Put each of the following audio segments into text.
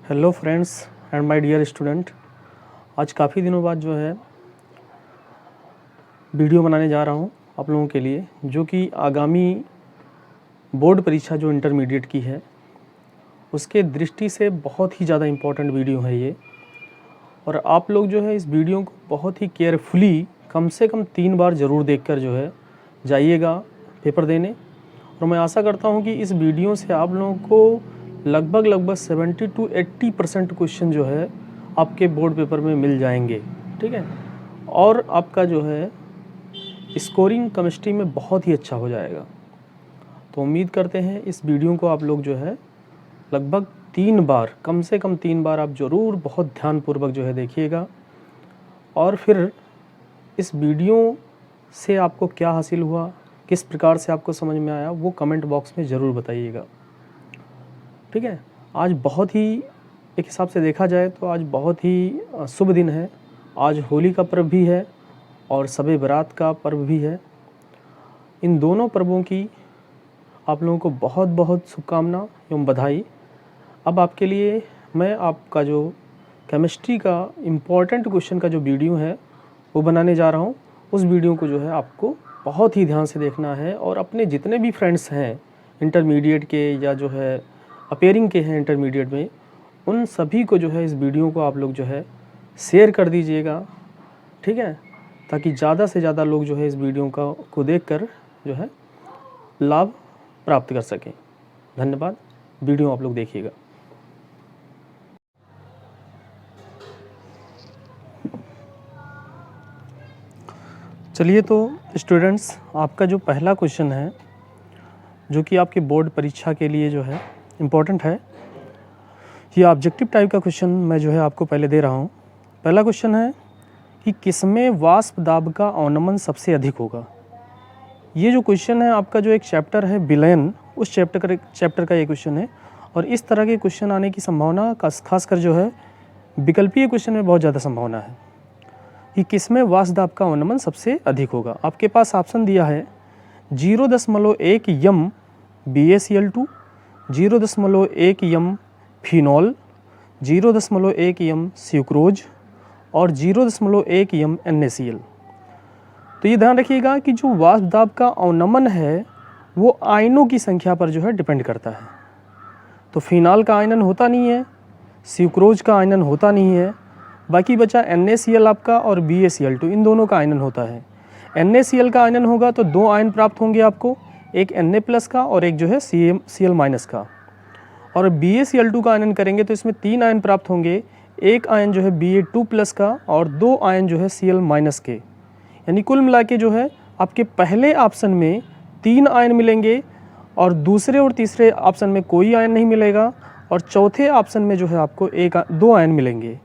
Hello friends and my dear student. आज काफ़ी दिनों बाद जो है वीडियो बनाने जा रहा हूँ आप लोगों के लिए, जो कि आगामी बोर्ड परीक्षा जो इंटरमीडिएट की है उसके दृष्टि से बहुत ही ज़्यादा इम्पोर्टेंट वीडियो है ये। और आप लोग जो है इस वीडियो को बहुत ही केयरफुली कम से कम 3 बार ज़रूर देखकर जो है जाइएगा पेपर देने। और मैं आशा करता हूँ कि इस वीडियो से आप लोगों को लगभग 70 to 80% क्वेश्चन जो है आपके बोर्ड पेपर में मिल जाएंगे, ठीक है। और आपका जो है स्कोरिंग केमिस्ट्री में बहुत ही अच्छा हो जाएगा। तो उम्मीद करते हैं इस वीडियो को आप लोग जो है लगभग 3 बार, कम से कम 3 बार आप ज़रूर बहुत ध्यानपूर्वक जो है देखिएगा। और फिर इस वीडियो से आपको क्या हासिल हुआ, किस प्रकार से आपको समझ में आया, वो कमेंट बॉक्स में ज़रूर बताइएगा, ठीक है। आज बहुत ही एक हिसाब से देखा जाए तो आज बहुत ही शुभ दिन है। आज होली का पर्व भी है और शब बारात का पर्व भी है। इन दोनों पर्वों की आप लोगों को बहुत बहुत शुभकामना एवं बधाई। अब आपके लिए मैं आपका जो केमिस्ट्री का इम्पोर्टेंट क्वेश्चन का जो वीडियो है वो बनाने जा रहा हूँ। उस वीडियो को जो है आपको बहुत ही ध्यान से देखना है और अपने जितने भी फ्रेंड्स हैं इंटरमीडिएट के या जो है अपेयरिंग के हैं इंटरमीडिएट में, उन सभी को जो है इस वीडियो को आप लोग जो है शेयर कर दीजिएगा, ठीक है, ताकि ज़्यादा से ज़्यादा लोग जो है इस वीडियो को देखकर जो है लाभ प्राप्त कर सकें। धन्यवाद। वीडियो आप लोग देखिएगा। चलिए तो स्टूडेंट्स, आपका जो पहला क्वेश्चन है जो कि आपके बोर्ड परीक्षा के लिए जो है इम्पोर्टेंट है, ये ऑब्जेक्टिव टाइप का क्वेश्चन मैं जो है आपको पहले दे रहा हूँ। पहला क्वेश्चन है कि किसमें वाष्प दाब का अवनमन सबसे अधिक होगा। ये जो क्वेश्चन है आपका जो एक चैप्टर है विलयन, उस चैप्टर का ये क्वेश्चन है। और इस तरह के क्वेश्चन आने की संभावना खासकर जो है विकल्पीय क्वेश्चन में बहुत ज़्यादा संभावना है कि किसमें वाष्प दाब का अवनमन सबसे अधिक होगा। आपके पास ऑप्शन दिया है 0.1 यम BaCl2, 0.1 यम फिनॉल, 0.1 यम स्यूक्रोज और 0.1 यम NaCl। तो ये ध्यान रखिएगा कि जो वाष्प दाब का अवनमन है वो आयनों की संख्या पर जो है डिपेंड करता है। तो फिनॉल का आयनन होता नहीं है, स्यूक्रोज का आयनन होता नहीं है, बाकी बचा NaCl आपका और BaCl2, इन दोनों का आयनन होता है। NaCl का आयनन होगा तो 2 आयन प्राप्त होंगे आपको, एक Na+ का और एक जो है Cl- का। और BaCl2 का आयनन करेंगे तो इसमें 3 आयन प्राप्त होंगे, एक आयन जो है Ba2+ का और 2 आयन जो है Cl- के। यानी कुल मिला के जो है आपके पहले ऑप्शन में 3 आयन मिलेंगे और दूसरे और तीसरे ऑप्शन में कोई आयन नहीं मिलेगा और चौथे ऑप्शन में जो है आपको 2 आयन मिलेंगे।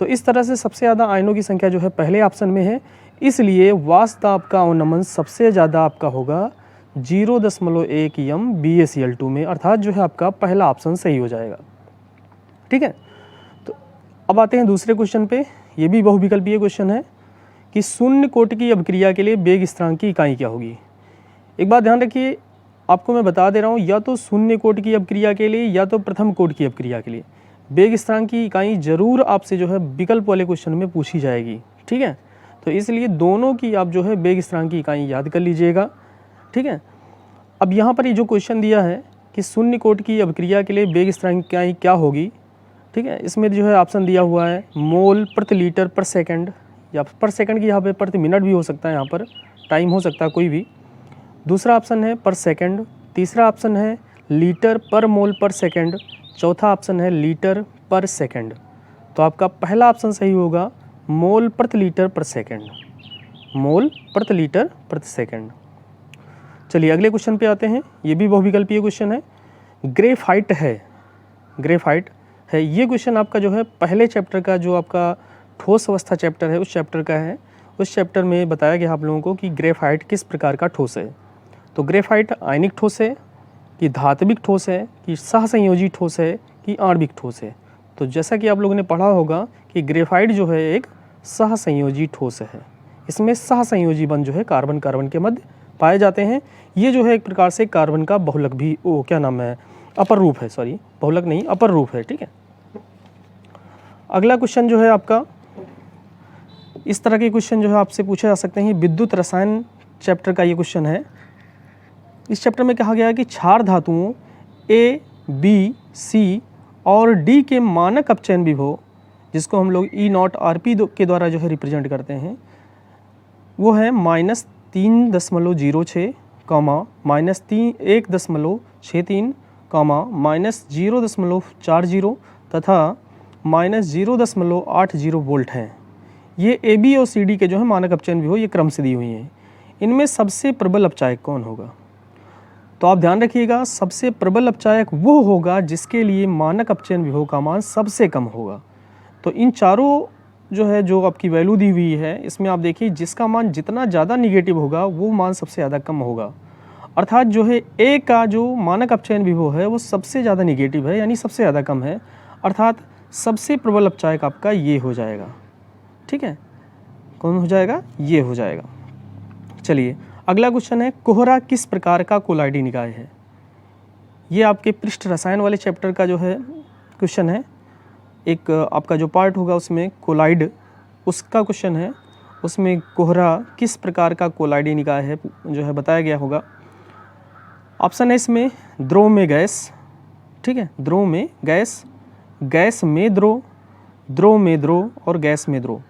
तो इस तरह से सबसे ज़्यादा आयनों की संख्या जो है पहले ऑप्शन में है, इसलिए वाष्प दाब का अवनमन सबसे ज़्यादा आपका होगा 0.1 यम BaCl2 में, अर्थात जो है आपका पहला ऑप्शन सही हो जाएगा, ठीक है। तो अब आते हैं दूसरे क्वेश्चन पे। ये भी बहुविकल्पीय क्वेश्चन है कि शून्य कोटि की अभिक्रिया के लिए वेग स्थिरांक की इकाई क्या होगी। एक बात ध्यान रखिए, आपको मैं बता दे रहा हूँ, या तो शून्य कोटि की अभिक्रिया के लिए या तो प्रथम कोटि की अभिक्रिया के लिए वेग स्थिरांक की इकाई जरूर आपसे जो है विकल्प वाले क्वेश्चन में पूछी जाएगी, ठीक है। तो इसलिए दोनों की आप जो है वेग स्थिरांक की इकाई याद कर लीजिएगा, ठीक है। अब यहाँ पर ये जो क्वेश्चन दिया है कि शून्य कोटि की अभिक्रिया के लिए वेग स्थिरांक की इकाई क्या होगी, ठीक है। इसमें जो है ऑप्शन दिया हुआ है मोल प्रति लीटर पर सेकंड, या पर सेकंड की यहाँ पे प्रति मिनट भी हो सकता है, यहाँ पर टाइम हो सकता है कोई भी। दूसरा ऑप्शन है पर सेकंड, तीसरा ऑप्शन है लीटर पर मोल पर सेकंड, चौथा ऑप्शन है लीटर पर सेकंड। तो आपका पहला ऑप्शन सही होगा मोल प्रति लीटर पर सेकंड, मोल प्रति लीटर प्रति सेकंड। चलिए अगले क्वेश्चन पे आते हैं। ये भी बहुविकल्पीय क्वेश्चन है। ग्रेफाइट है, ग्रेफाइट है ये क्वेश्चन आपका जो है पहले चैप्टर का, जो आपका ठोस अवस्था चैप्टर है उस चैप्टर का है। उस चैप्टर में बताया गया आप लोगों को कि ग्रेफाइट किस प्रकार का ठोस है। तो ग्रेफाइट आयनिक ठोस है कि धात्विक ठोस है कि सहसंयोजी ठोस है कि आणविक ठोस है। तो जैसा कि आप लोगों ने पढ़ा होगा कि ग्रेफाइट जो है एक सहसंयोजी ठोस है। इसमें सहसंयोजी बंध जो है कार्बन कार्बन के मध्य पाए जाते हैं। ये जो है एक प्रकार से कार्बन का बहुलक भी, क्या नाम है, अपर रूप है, सॉरी बहुलक नहीं अपर रूप है, ठीक है। अगला क्वेश्चन जो है आपका, इस तरह के क्वेश्चन जो है आपसे पूछे जा सकते हैं। विद्युत रसायन चैप्टर का ये क्वेश्चन है। इस चैप्टर में कहा गया है कि क्षार धातुओं ए, बी, सी और डी के मानक अपचयन विभव, जिसको हम लोग E0 के द्वारा जो है रिप्रेजेंट करते हैं, वो है -3.06, -1.63, -0.40 तथा -0.80 वोल्ट हैं। ये ए, बी और सी डी के जो है मानक अपचयन विभव ये क्रम से दी हुई हैं। इनमें सबसे प्रबल अपचायक कौन होगा? तो आप ध्यान रखिएगा, सबसे प्रबल अपचायक वो होगा जिसके लिए मानक अपचयन विभव का मान सबसे कम होगा। तो इन चारों जो है जो आपकी वैल्यू दी हुई है, इसमें आप देखिए जिसका मान जितना ज़्यादा निगेटिव होगा वो मान सबसे ज़्यादा कम होगा। अर्थात जो है ए का जो मानक अपचयन विभव है वो सबसे ज़्यादा निगेटिव है, यानी सबसे ज़्यादा कम है। अर्थात सबसे प्रबल अपचायक आपका ये हो जाएगा। ठीक है, कौन हो जाएगा? ये हो जाएगा। चलिए अगला क्वेश्चन है, कोहरा किस प्रकार का कोलाइडी निकाय है? ये आपके पृष्ठ रसायन वाले चैप्टर का जो है क्वेश्चन है। एक आपका जो पार्ट होगा उसमें कोलाइड, उसका क्वेश्चन है। उसमें कोहरा किस प्रकार का कोलाइडी निकाय है जो है बताया गया होगा। ऑप्शन है इसमें द्रव में गैस, ठीक है, द्रव में गैस, गैस में द्रव, द्रव में द्रव और गैस में द्रव।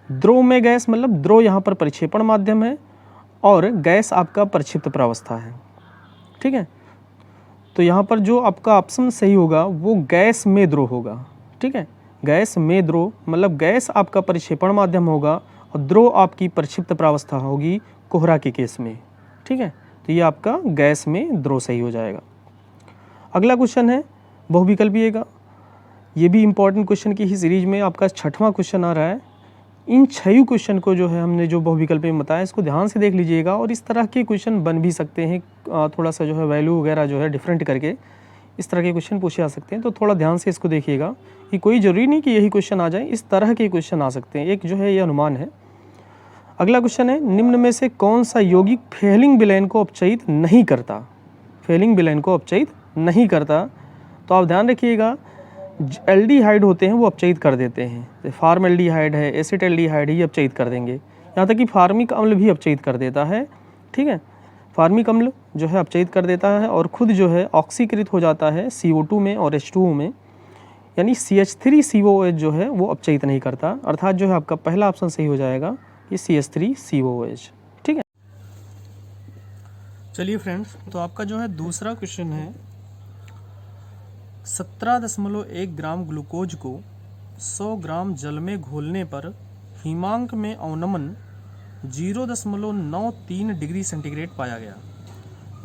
द्रव में गैस मतलब द्रव यहाँ पर परिक्षेपण माध्यम है और गैस आपका प्रक्षिप्त प्रावस्था है। ठीक है, तो यहाँ पर जो आपका ऑप्शन सही होगा वो गैस में द्रव होगा। ठीक है, गैस में द्रव मतलब गैस आपका परिक्षेपण माध्यम होगा और द्रव आपकी प्रक्षिप्त प्रावस्था होगी कोहरा के केस में। ठीक है, तो ये आपका गैस में द्रव सही हो जाएगा। अगला क्वेश्चन है बहुविकल्पीय का। ये भी इंपॉर्टेंट क्वेश्चन की ही सीरीज में आपका 6वां क्वेश्चन आ रहा है। इन 6 क्वेश्चन को जो है हमने जो बहुविकल्पीय में बताया इसको ध्यान से देख लीजिएगा, और इस तरह के क्वेश्चन बन भी सकते हैं। थोड़ा सा जो है वैल्यू वगैरह जो है डिफरेंट करके इस तरह के क्वेश्चन पूछे जा सकते हैं। तो थोड़ा ध्यान से इसको देखिएगा कि कोई ज़रूरी नहीं कि यही क्वेश्चन आ जाए, इस तरह के क्वेश्चन आ सकते हैं। एक जो है ये अनुमान है। अगला क्वेश्चन है, निम्न में से कौन सा यौगिक फेलिंग विलयन को अपचयित नहीं करता? फेलिंग विलयन को अपचयित नहीं करता, तो आप ध्यान रखिएगा एल्डिहाइड होते हैं वो अपचयित कर देते हैं। फार्मल्डिहाइड है, एसिटल्डिहाइड है, ये अपचयित कर देंगे। यहाँ तक कि फार्मिक अम्ल भी अपचयित कर देता है। ठीक है, फार्मिक अम्ल जो है अपचयित कर देता है और खुद जो है ऑक्सीकृत हो जाता है CO2 में और H2O में, यानी CH3COOH जो है वो अपचयित नहीं करता। अर्थात जो है आपका पहला ऑप्शन सही हो जाएगा, ये CH3COOH। ठीक है, चलिए फ्रेंड्स, तो आपका जो है दूसरा क्वेश्चन है, 17.1 ग्राम ग्लूकोज को 100 ग्राम जल में घोलने पर हिमांक में अवनमन 0.93 डिग्री सेंटीग्रेड पाया गया।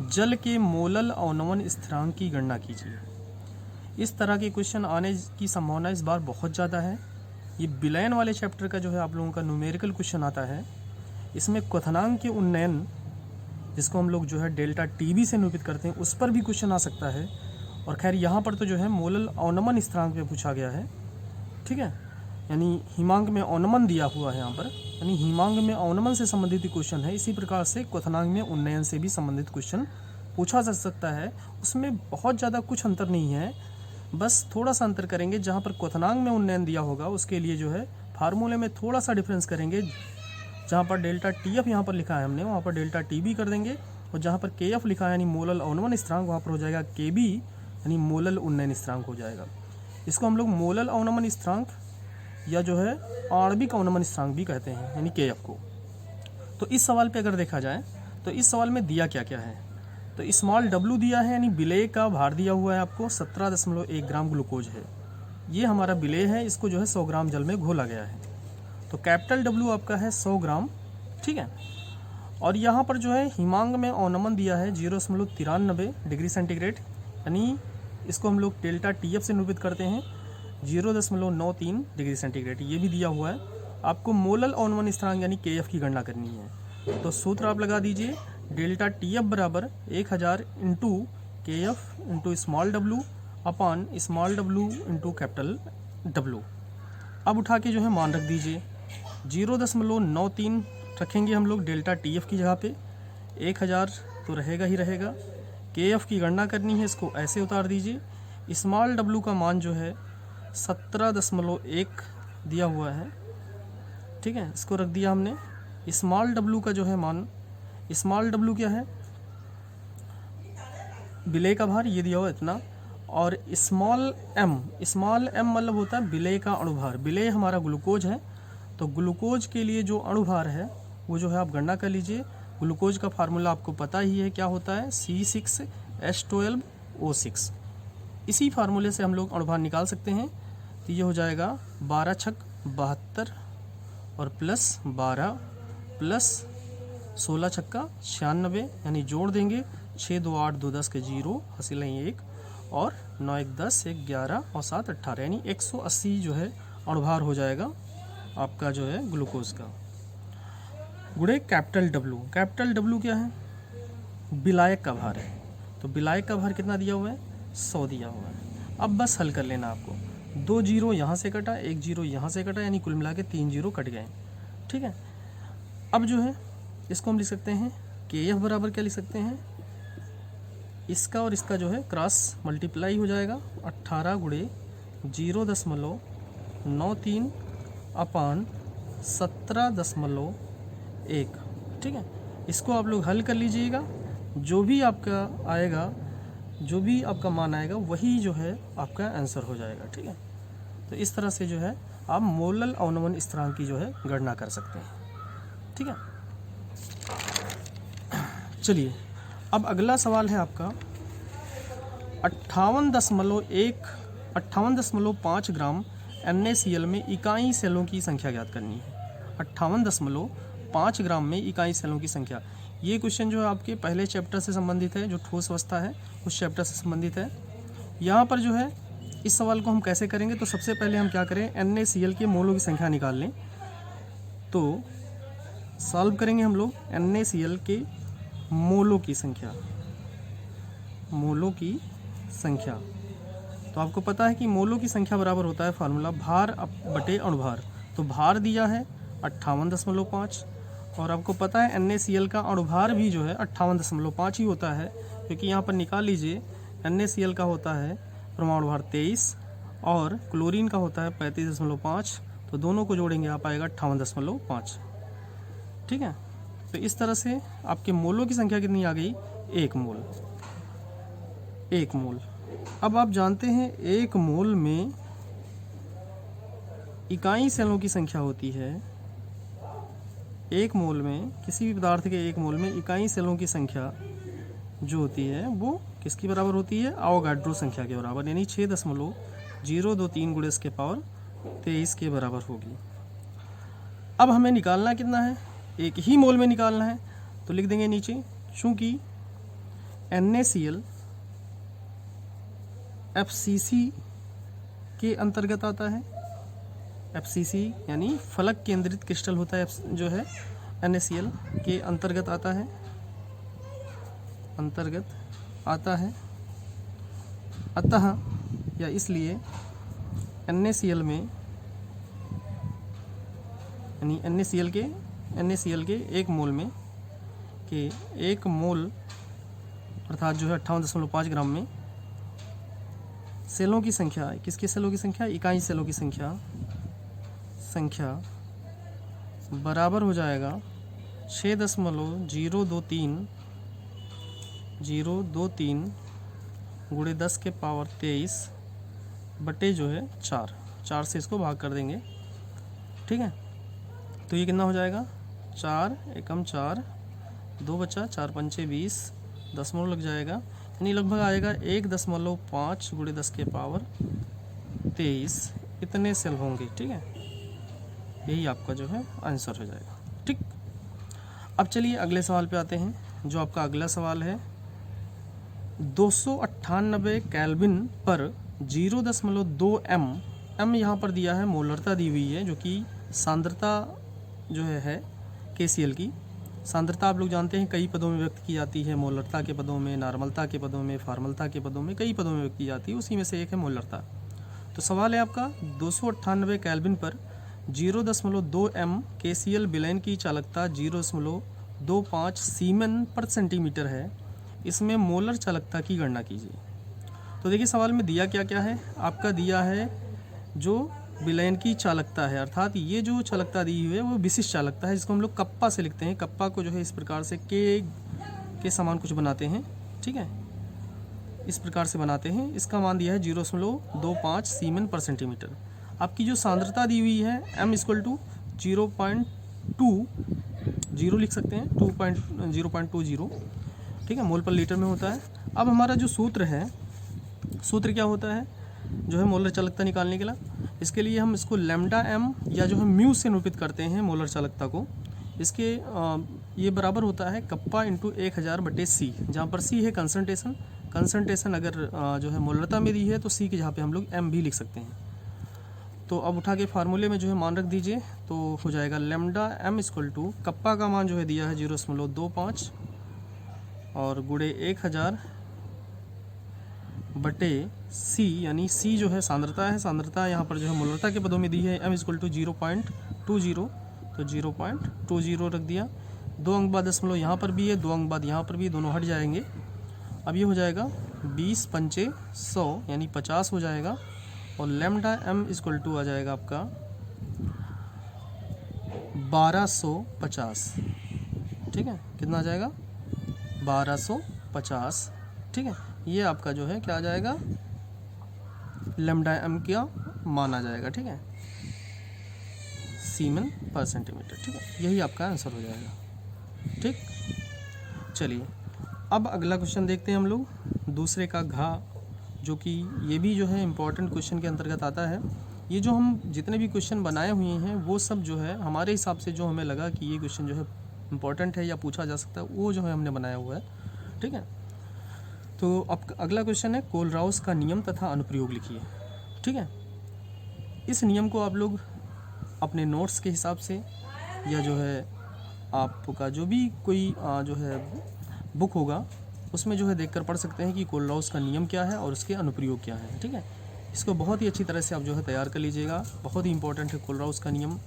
जल के मोलल अवनमन स्थिरांक की गणना कीजिए। इस तरह के क्वेश्चन आने की संभावना इस बार बहुत ज़्यादा है। ये विलयन वाले चैप्टर का जो है आप लोगों का न्यूमेरिकल क्वेश्चन आता है। इसमें क्वथनांक के उन्नयन, जिसको हम लोग जो है डेल्टा TB से निरूपित करते हैं, उस पर भी क्वेश्चन आ सकता है। और खैर यहाँ पर तो जो है मोलल अवनमन स्थिरांक पे पूछा गया है। ठीक है, यानी हिमांक में अवनमन दिया हुआ है यहाँ पर, यानी हिमांक में अवनमन से संबंधित क्वेश्चन है। इसी प्रकार से क्वथनांक में उन्नयन से भी संबंधित क्वेश्चन पूछा जा सकता है। उसमें बहुत ज़्यादा कुछ अंतर नहीं है, बस थोड़ा सा अंतर करेंगे। जहाँ पर क्वथनांक में उन्नयन दिया होगा उसके लिए जो है फार्मूले में थोड़ा सा डिफरेंस करेंगे। जहाँ पर डेल्टा TF यहाँ पर लिखा है हमने, वहाँ पर डेल्टा TB कर देंगे, और जहाँ पर KF लिखा है यानी मोलल अवनमन स्थिरांक, वहाँ पर हो जाएगा KB यानी मोलल उन्नयन स्थिरांक हो जाएगा। इसको हम लोग मोलल अवनमन स्थिरांक या जो है आणविक अवनमन स्थिरांक भी कहते हैं, यानी KF को। तो इस सवाल पे अगर देखा जाए तो इस सवाल में दिया क्या क्या है, तो स्मॉल w दिया है, यानी विलेय का भार दिया हुआ है आपको 17.1 ग्राम ग्लूकोज है। ये हमारा विलेय है, इसको जो है 100 ग्राम जल में घोला गया है। तो कैपिटल W आपका है 100 ग्राम। ठीक है, और यहाँ पर जो है हिमांक में अवनमन दिया है 0.93 डिग्री सेंटीग्रेड, यानी इसको हम लोग डेल्टा TF से निरूपित करते हैं 0.93 डिग्री सेंटीग्रेड। ये भी दिया हुआ है। आपको मोलल अवनमन स्थिरांक यानी KF की गणना करनी है। तो सूत्र आप लगा दीजिए, डेल्टा TF बराबर 1000 into KF into small w upon small w into capital W। अब उठा के जो है मान रख दीजिए, 0.93 रखेंगे हम लोग डेल्टा TF की जगह पे, 1000 तो रहेगा ही रहेगा। KF की गणना करनी है, इसको ऐसे उतार दीजिए। स्मॉल w का मान जो है 17.1 दिया हुआ है, ठीक है, इसको रख दिया हमने। स्मॉल डब्लू का जो है मान, स्मॉल डब्लू क्या है, विलेय का भार, ये दिया हुआ इतना, और स्मॉल एम मतलब होता है विलेय का अणुभार। विलेय हमारा ग्लूकोज है, तो ग्लूकोज के लिए जो अणुभार है वो जो है आप गणना कर लीजिए। ग्लूकोज का फार्मूला आपको पता ही है क्या होता है, C6H12O6। इसी फार्मूले से हम लोग अणुभार निकाल सकते हैं। तो ये हो जाएगा 12 छक 72 और प्लस 12 प्लस 16 छक्का 96, यानी जोड़ देंगे 6 2 8 2 10 के 0 हासिल नहीं 1, और 9 1 10 1 11 और 7 18, यानी 180 जो है अणुभार हो जाएगा आपका जो है ग्लूकोज का। गुणे कैपिटल डब्लू क्या है, विलायक का भार है। तो विलायक का भार कितना दिया हुआ है, 100 दिया हुआ है। अब बस हल कर लेना आपको, 2 जीरो यहाँ से कटा, 1 जीरो यहाँ से कटा, यानी कुल मिला के 3 जीरो कट गए, ठीक है। अब जो है इसको हम लिख सकते हैं KF बराबर क्या लिख सकते हैं, इसका और इसका जो है क्रॉस मल्टीप्लाई हो जाएगा, 18 गुणे 0.93 अपान 17.1, ठीक है। इसको आप लोग हल कर लीजिएगा, जो भी आपका आएगा, जो भी आपका मान आएगा वही जो है आपका आंसर हो जाएगा, ठीक है। तो इस तरह से जो है आप मोलल अवनमन स्थिरांक की जो है गणना कर सकते हैं, ठीक है। चलिए अब अगला सवाल है आपका 58.5 ग्राम NaCl में इकाई सेलों की संख्या ज्ञात करनी है। 58.5 ग्राम में इकाई सेलों की संख्या। ये क्वेश्चन जो है आपके पहले चैप्टर से संबंधित है, जो ठोस अवस्था है उस चैप्टर से संबंधित है। यहाँ पर जो है इस सवाल को हम कैसे करेंगे, तो सबसे पहले हम क्या करें, NaCl के मोलों की संख्या निकाल लें। तो सॉल्व करेंगे हम लोग NaCl के मोलों की संख्या। तो आपको पता है कि मोलों की संख्या बराबर होता है फार्मूला भार बटे अणुभार। तो भार दिया है 58.5, और आपको पता है NaCl का अणुभार भी जो है 58.5 ही होता है, क्योंकि यहाँ पर निकाल लीजिए NaCl का होता है परमाणु भार 23 और क्लोरीन का होता है 35.5, तो दोनों को जोड़ेंगे आप आएगा 58.5, ठीक है। तो इस तरह से आपके मोलों की संख्या कितनी आ गई, 1 मोल। अब आप जानते हैं 1 मोल में इकाई सेलों की संख्या होती है। 1 मोल में, किसी भी पदार्थ के 1 मोल में इकाई सेलों की संख्या जो होती है वो किसकी बराबर होती है, आवोगाड्रो संख्या के बराबर, यानी 6.023 गुणे इसके पावर 23 के बराबर होगी। अब हमें निकालना कितना है, 1 ही मोल में निकालना है। तो लिख देंगे नीचे, चूंकि NaCl FCC के अंतर्गत आता है। FCC यानी फलक केंद्रित क्रिस्टल होता है, जो है NaCl के अंतर्गत आता है, अतः या इसलिए NaCl में, यानी NaCl के 1 मोल में के 1 मोल अर्थात जो है 58.5 ग्राम में सेलों की संख्या, किसके सेलों की संख्या, इकाई सेलों की संख्या बराबर हो जाएगा 6.023 गुणे 10 के पावर 23 बटे जो है 4 से इसको भाग कर देंगे, ठीक है। तो ये कितना हो जाएगा, 4 एकम 4, 2 बचा, 4 पंचे 20, दशमलव लग जाएगा, यानी लगभग आएगा 1.5 गुणे 10 के पावर 23 इतने सेल होंगे, ठीक है। यही आपका जो है आंसर हो जाएगा, ठीक। अब चलिए अगले सवाल पे आते हैं। जो आपका अगला सवाल है, 298 केल्विन पर 0.2 m यहाँ पर दिया है, मोलरता दी हुई है, जो कि सांद्रता जो है KCl की सांद्रता आप लोग जानते हैं कई पदों में व्यक्त की जाती है, मोलरता के पदों में, नॉर्मलता के पदों में, फार्मलता के पदों में, कई पदों में व्यक्त की जाती है, उसी में से एक है मोलरता। तो सवाल है आपका 298 केल्विन पर 0.2 m KCl विलयन की चालकता 0.25 सीमेन पर सेंटीमीटर है, इसमें मोलर चालकता की गणना कीजिए। तो देखिए सवाल में दिया क्या क्या है, आपका दिया है जो विलयन की चालकता है, अर्थात ये जो चालकता दी हुई है वो विशिष्ट चालकता है, जिसको हम लोग कप्पा से लिखते हैं। कप्पा को जो है इस प्रकार से के समान कुछ बनाते हैं, ठीक है, इस प्रकार से बनाते हैं। इसका मान दिया है 0.25 सीमेन पर सेंटीमीटर। आपकी जो सांद्रता दी हुई है m इक्वल टू 0.20 लिख सकते हैं, 0.20, ठीक है, मोल पर लीटर में होता है। अब हमारा जो सूत्र है, सूत्र क्या होता है जो है मोलर चालकता निकालने के लिए, इसके लिए हम इसको लैम्डा m या जो है म्यू से निरूपित करते हैं मोलर चालकता को। इसके ये बराबर होता है कप्पा इंटू 1000/c, जहाँ पर c है कंसंट्रेशन। कंसंट्रेशन अगर जो है मोलरता में दी है तो c की जगह पे हम लोग m भी लिख सकते हैं। तो अब उठा के फार्मूले में जो है मान रख दीजिए, तो हो जाएगा lambda m equal to kappa का मान जो है दिया है 0.25 और गुणे 1000/c, यानी c जो है सांद्रता है, सांद्रता यहाँ पर जो है मोलरता के पदों में दी है, m इक्वल टू 0.20, तो 0.20 रख दिया। 2 अंक बाद दशमलव यहाँ पर भी है, 2 अंक बाद यहाँ पर भी, दोनों हट जाएंगे। अब ये हो जाएगा 20 पंचे 100 यानी 50 हो जाएगा, और लैम्डा m इक्वल टू आ जाएगा आपका 1250, ठीक है, कितना आ जाएगा 1250, ठीक है। ये आपका जो है क्या आ जाएगा, लैम्डा m का मान आ जाएगा, ठीक है, सीमेन पर सेंटीमीटर, ठीक है, यही आपका आंसर हो जाएगा, ठीक। चलिए अब अगला क्वेश्चन देखते हैं हम लोग, दूसरे का घा, जो कि ये भी जो है इम्पोर्टेंट क्वेश्चन के अंतर्गत आता है। ये जो हम जितने भी क्वेश्चन बनाए हुए हैं वो सब जो है हमारे हिसाब से जो हमें लगा कि ये क्वेश्चन जो है इम्पोर्टेंट है या पूछा जा सकता है, वो जो है हमने बनाया हुआ है, ठीक है। तो अब अगला क्वेश्चन है कोलराउस का नियम तथा अनुप्रयोग लिखिए, ठीक है। इस नियम को आप लोग अपने नोट्स के हिसाब से या जो है आपका जो भी कोई जो है बुक होगा उसमें जो है देखकर पढ़ सकते हैं कि कोलराउस का नियम क्या है और उसके अनुप्रयोग क्या है, ठीक है। इसको बहुत ही अच्छी तरह से आप जो है तैयार कर लीजिएगा, बहुत ही इंपॉर्टेंट है कोलराउस का नियम,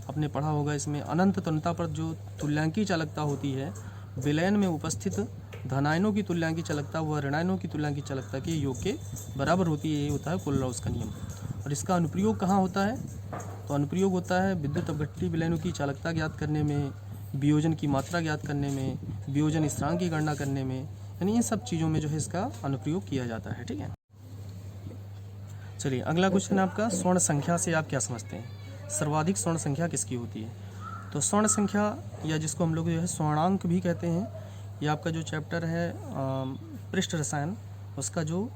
आपने पढ़ा होगा। इसमें अनंत तुल्यता पर जो तुल्यांकी चालकता होती है, विलयन में उपस्थित धनायनों की तुल्यांकी चालकता व ऋणायनों की तुल्यांकी चालकता के योग के बराबर होती है, ये होता है कोलराउस का नियम। और इसका अनुप्रयोग कहाँ होता है, तो अनुप्रयोग होता है विद्युत अपघट्य विलयनों की चालकता ज्ञात करने में, वियोजन की मात्रा ज्ञात करने में, वियोजन स्थिरांक की गणना करने में, यानी इन सब चीज़ों में जो है इसका अनुप्रयोग किया जाता है, ठीक है। चलिए अगला क्वेश्चन है आपका, स्वर्ण संख्या से आप क्या समझते हैं, सर्वाधिक स्वर्ण संख्या किसकी होती है। तो स्वर्ण संख्या या जिसको हम लोग जो है स्वर्णांक भी कहते हैं, ये आपका जो चैप्टर है पृष्ठ रसायन, उसका जो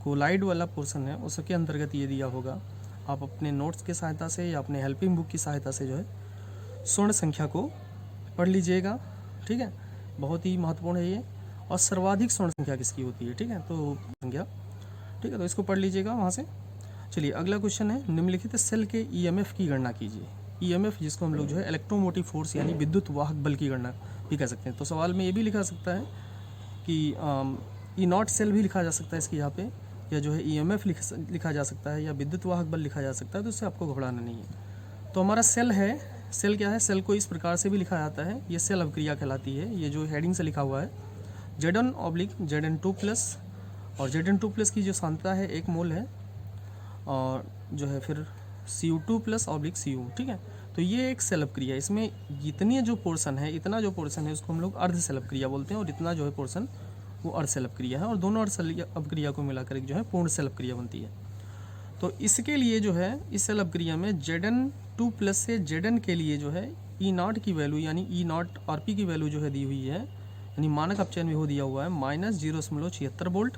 कोलाइड वाला पोर्शन है उसके अंतर्गत ये दिया होगा। आप अपने नोट्स की सहायता से या अपने हेल्पिंग बुक की सहायता से जो है स्वर्ण संख्या को पढ़ लीजिएगा, ठीक है, बहुत ही महत्वपूर्ण है ये। और सर्वाधिक स्वर्ण संख्या किसकी होती है, ठीक है, तो संख्या, ठीक है, तो इसको पढ़ लीजिएगा वहाँ से। चलिए अगला क्वेश्चन है, निम्नलिखित सेल के ईएमएफ की गणना कीजिए। ईएमएफ जिसको हम लोग जो है इलेक्ट्रोमोटिव फोर्स यानी विद्युत वाहक बल की गणना भी कर सकते हैं। तो सवाल में ये भी लिखा सकता है कि ई नॉट सेल भी लिखा जा सकता है इसकी यहाँ पे, या जो है ईएमएफ लिखा जा सकता है, या विद्युत वाहक बल लिखा जा सकता है, तो इससे आपको घबराना नहीं है। तो हमारा सेल है, सेल क्या है, सेल को इस प्रकार से भी लिखा जाता है, ये सेल अवक्रिया कहलाती है। ये जो हेडिंग से लिखा हुआ है Zn/Zn2+, और Zn2+ की जो सांद्रता है 1 मोल है, और जो है फिर Cu2+/Cu, ठीक है। तो ये एक सेल अवक्रिया है, इसमें जितनी जो पोर्शन है, इतना जो पोर्शन है उसको हम लोग अर्ध सेल अवक्रिया बोलते हैं, और इतना जो है पोर्शन वो अर्ध सेल अवक्रिया है, और दोनों अर्ध सेल अवक्रिया को मिलाकर एक जो है पूर्ण सेल अवक्रिया बनती है। तो इसके लिए जो है इस सेल अवक्रिया में Zn2+ से Zn के लिए जो है E0 की वैल्यू यानी E0 Rp की वैल्यू जो है दी हुई है, यानी मानक अपचयन विभव दिया हुआ है -0.76 वोल्ट,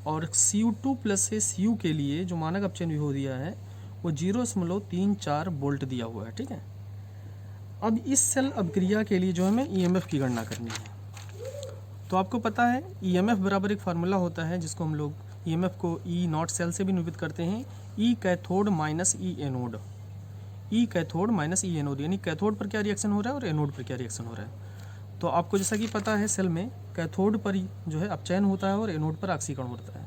और Cu2+ से Cu के लिए जो मानक अपचयन विभव दिया है वो 0.34 वोल्ट दिया हुआ है, ठीक है। अब इस सेल अवक्रिया के लिए जो हमें ईएमएफ की गणना करनी है। तो आपको पता है ईएमएफ बराबर एक फार्मूला होता है जिसको हम लोग ईएमएफ को E0 सेल से भी निरूपित करते हैं, E cathode minus E anode, E cathode minus E anode, यानी कैथोड पर क्या रिएक्शन हो रहा है और एनोड पर क्या रिएक्शन हो रहा है। तो आपको जैसा कि पता है सेल में कैथोड पर जो है अपचयन होता है और एनोड पर ऑक्सीकरण होता है।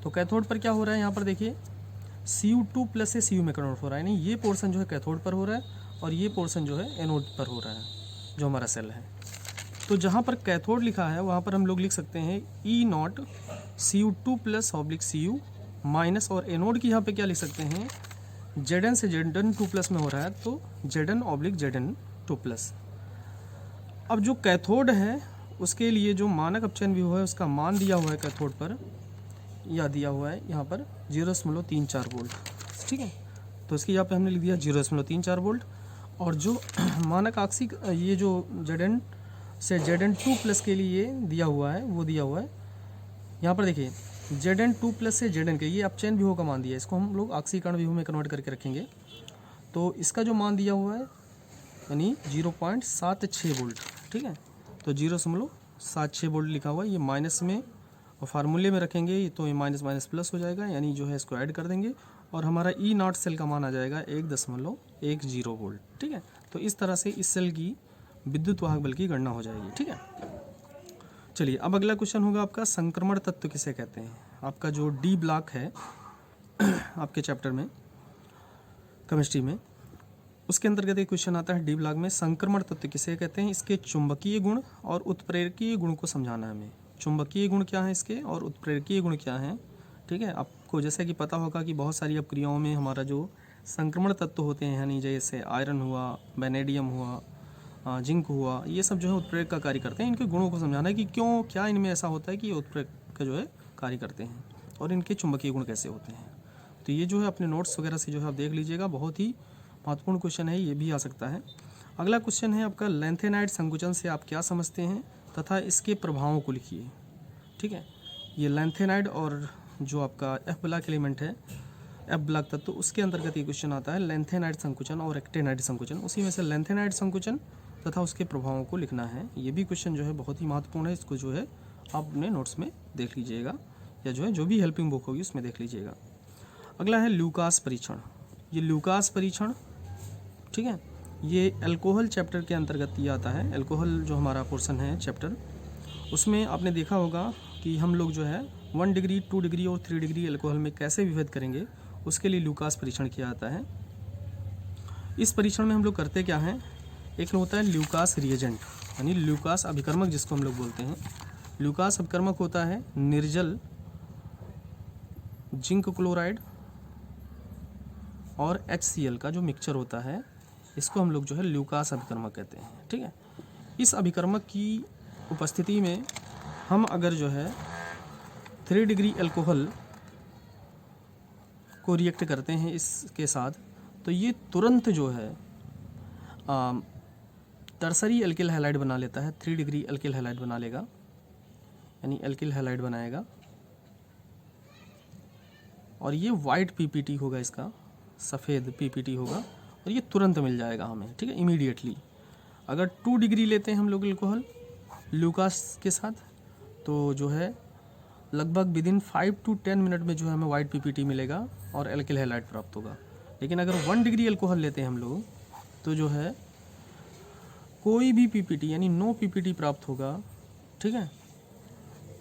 तो कैथोड पर क्या हो रहा है, यहाँ पर देखिए Cu2+ से Cu में कन्वर्ट हो रहा है, यानी ये पोर्शन जो है कैथोड पर हो रहा है और ये पोर्शन जो है एनोड पर हो रहा है, जो हमारा सेल है। तो जहाँ पर कैथोड लिखा है वहाँ पर हम लोग लिख सकते हैं E0 Cu2+/Cu माइनस, और एनोड की यहाँ पे क्या लिख सकते हैं, Zn से Zn2+ में हो रहा है तो Zn/Zn2+। अब जो कैथोड है उसके लिए जो मानक अपचयन विभव है उसका मान दिया हुआ है कैथोड पर, या दिया हुआ है यहाँ पर 0.34 वोल्ट, ठीक है। तो इसकी यहाँ पे हमने लिख दिया 0.34 वोल्ट। और जो मानक आक्सीय ये जो Zn से Zn2+ के लिए दिया हुआ है वो दिया हुआ है यहाँ पर, देखिए Zn2+ से Zn के ये अपचयन विभव का मान दिया है, इसको हम लोग आक्सीकरण विभव में कन्वर्ट करके रखेंगे। तो इसका जो मान दिया हुआ है यानी 0.76 वोल्ट, ठीक है। तो 0.76 वोल्ट लिखा हुआ है, ये माइनस में और फार्मूले में रखेंगे तो ये माइनस माइनस प्लस हो जाएगा, यानी जो है इसको ऐड कर देंगे और हमारा E0 सेल का मान आ जाएगा 1.10 वोल्ट, ठीक है। तो इस तरह से इस सेल की विद्युत वाहक बल की गणना हो जाएगी, ठीक है। चलिए अब अगला क्वेश्चन होगा आपका, संक्रमण तत्व किसे कहते हैं। आपका जो डी ब्लॉक है आपके चैप्टर में केमिस्ट्री में, उसके अंतर्गत एक क्वेश्चन आता है डी ब्लॉक में, संक्रमण तत्व किसे कहते हैं, इसके चुंबकीय गुण और उत्प्रेरकीय गुण को समझाना है हमें। चुंबकीय गुण क्या है इसके और उत्प्रेरकीय गुण क्या हैं, ठीक है। आपको जैसे कि पता होगा कि बहुत सारी अपक्रियाओं में हमारा जो संक्रमण तत्व होते हैं, यानी जैसे आयरन हुआ, वेनेडियम हुआ, जिंक हुआ, ये सब जो है उत्प्रेरक का कार्य करते हैं। इनके गुणों को समझाना है कि क्यों, क्या इनमें ऐसा होता है कि ये उत्प्रेरक का जो है कार्य करते हैं और इनके चुंबकीय गुण कैसे होते हैं। तो ये जो है अपने नोट्स वगैरह से जो है आप देख लीजिएगा, बहुत ही महत्वपूर्ण क्वेश्चन है, ये भी आ सकता है। अगला क्वेश्चन है आपका, लैंथेनाइड संकुचन से आप क्या समझते हैं तथा इसके प्रभावों को लिखिए, ठीक है। ये लैंथेनाइड और जो आपका एफ ब्लॉक एलिमेंट है, एफ ब्लॉक तत्व, उसके अंतर्गत ये क्वेश्चन आता है, लैंथेनाइड संकुचन और एक्टेनाइड संकुचन। उसी में से लैंथेनाइड संकुचन तथा उसके प्रभावों को लिखना है। ये भी क्वेश्चन जो है बहुत ही महत्वपूर्ण है, इसको जो है आप अपने नोट्स में देख लीजिएगा, या जो है जो भी हेल्पिंग बुक होगी उसमें देख लीजिएगा। अगला है ल्यूकास परीक्षण। ये ल्यूकास परीक्षण, ठीक है, ये अल्कोहल चैप्टर के अंतर्गत ये आता है। अल्कोहल जो हमारा पोर्शन है चैप्टर, उसमें आपने देखा होगा कि हम लोग जो है 1 डिग्री, 2 डिग्री और 3 डिग्री अल्कोहल में कैसे विभेद करेंगे, उसके लिए ल्यूकास परीक्षण किया जाता है। इस परीक्षण में हम लोग करते क्या हैं, एक होता है ल्यूकास रिएजेंट, यानी ल्यूकास अभिकर्मक जिसको हम लोग बोलते हैं। ल्यूकास अभिकर्मक होता है निर्जल जिंक क्लोराइड और HCl का जो मिक्सचर होता है, इसको हम लोग जो है ल्यूकास अभिकर्मक कहते हैं, ठीक है। इस अभिकर्मक की उपस्थिति में हम अगर जो है 3 डिग्री अल्कोहल को रिएक्ट करते हैं इसके साथ, तो ये तुरंत जो है टर्सरी एल्किल हैलाइड बना लेता है। 3 डिग्री एल्किल हैलाइड बना लेगा, यानी एल्किल हैलाइड बनाएगा, और ये वाइट PPT होगा, इसका सफ़ेद PPT होगा, और ये तुरंत मिल जाएगा हमें, ठीक है, इमीडिएटली। अगर 2 डिग्री लेते हैं हम लोग अल्कोहल ल्यूकास के साथ, तो जो है लगभग विदिन 5 to 10 मिनट में जो है हमें वाइट PPT मिलेगा और एल्किल हैलाइड प्राप्त होगा। लेकिन अगर 1 डिग्री अल्कोहल लेते हैं हम लोग, तो जो है कोई भी PPT यानी नो PPT प्राप्त होगा, ठीक है।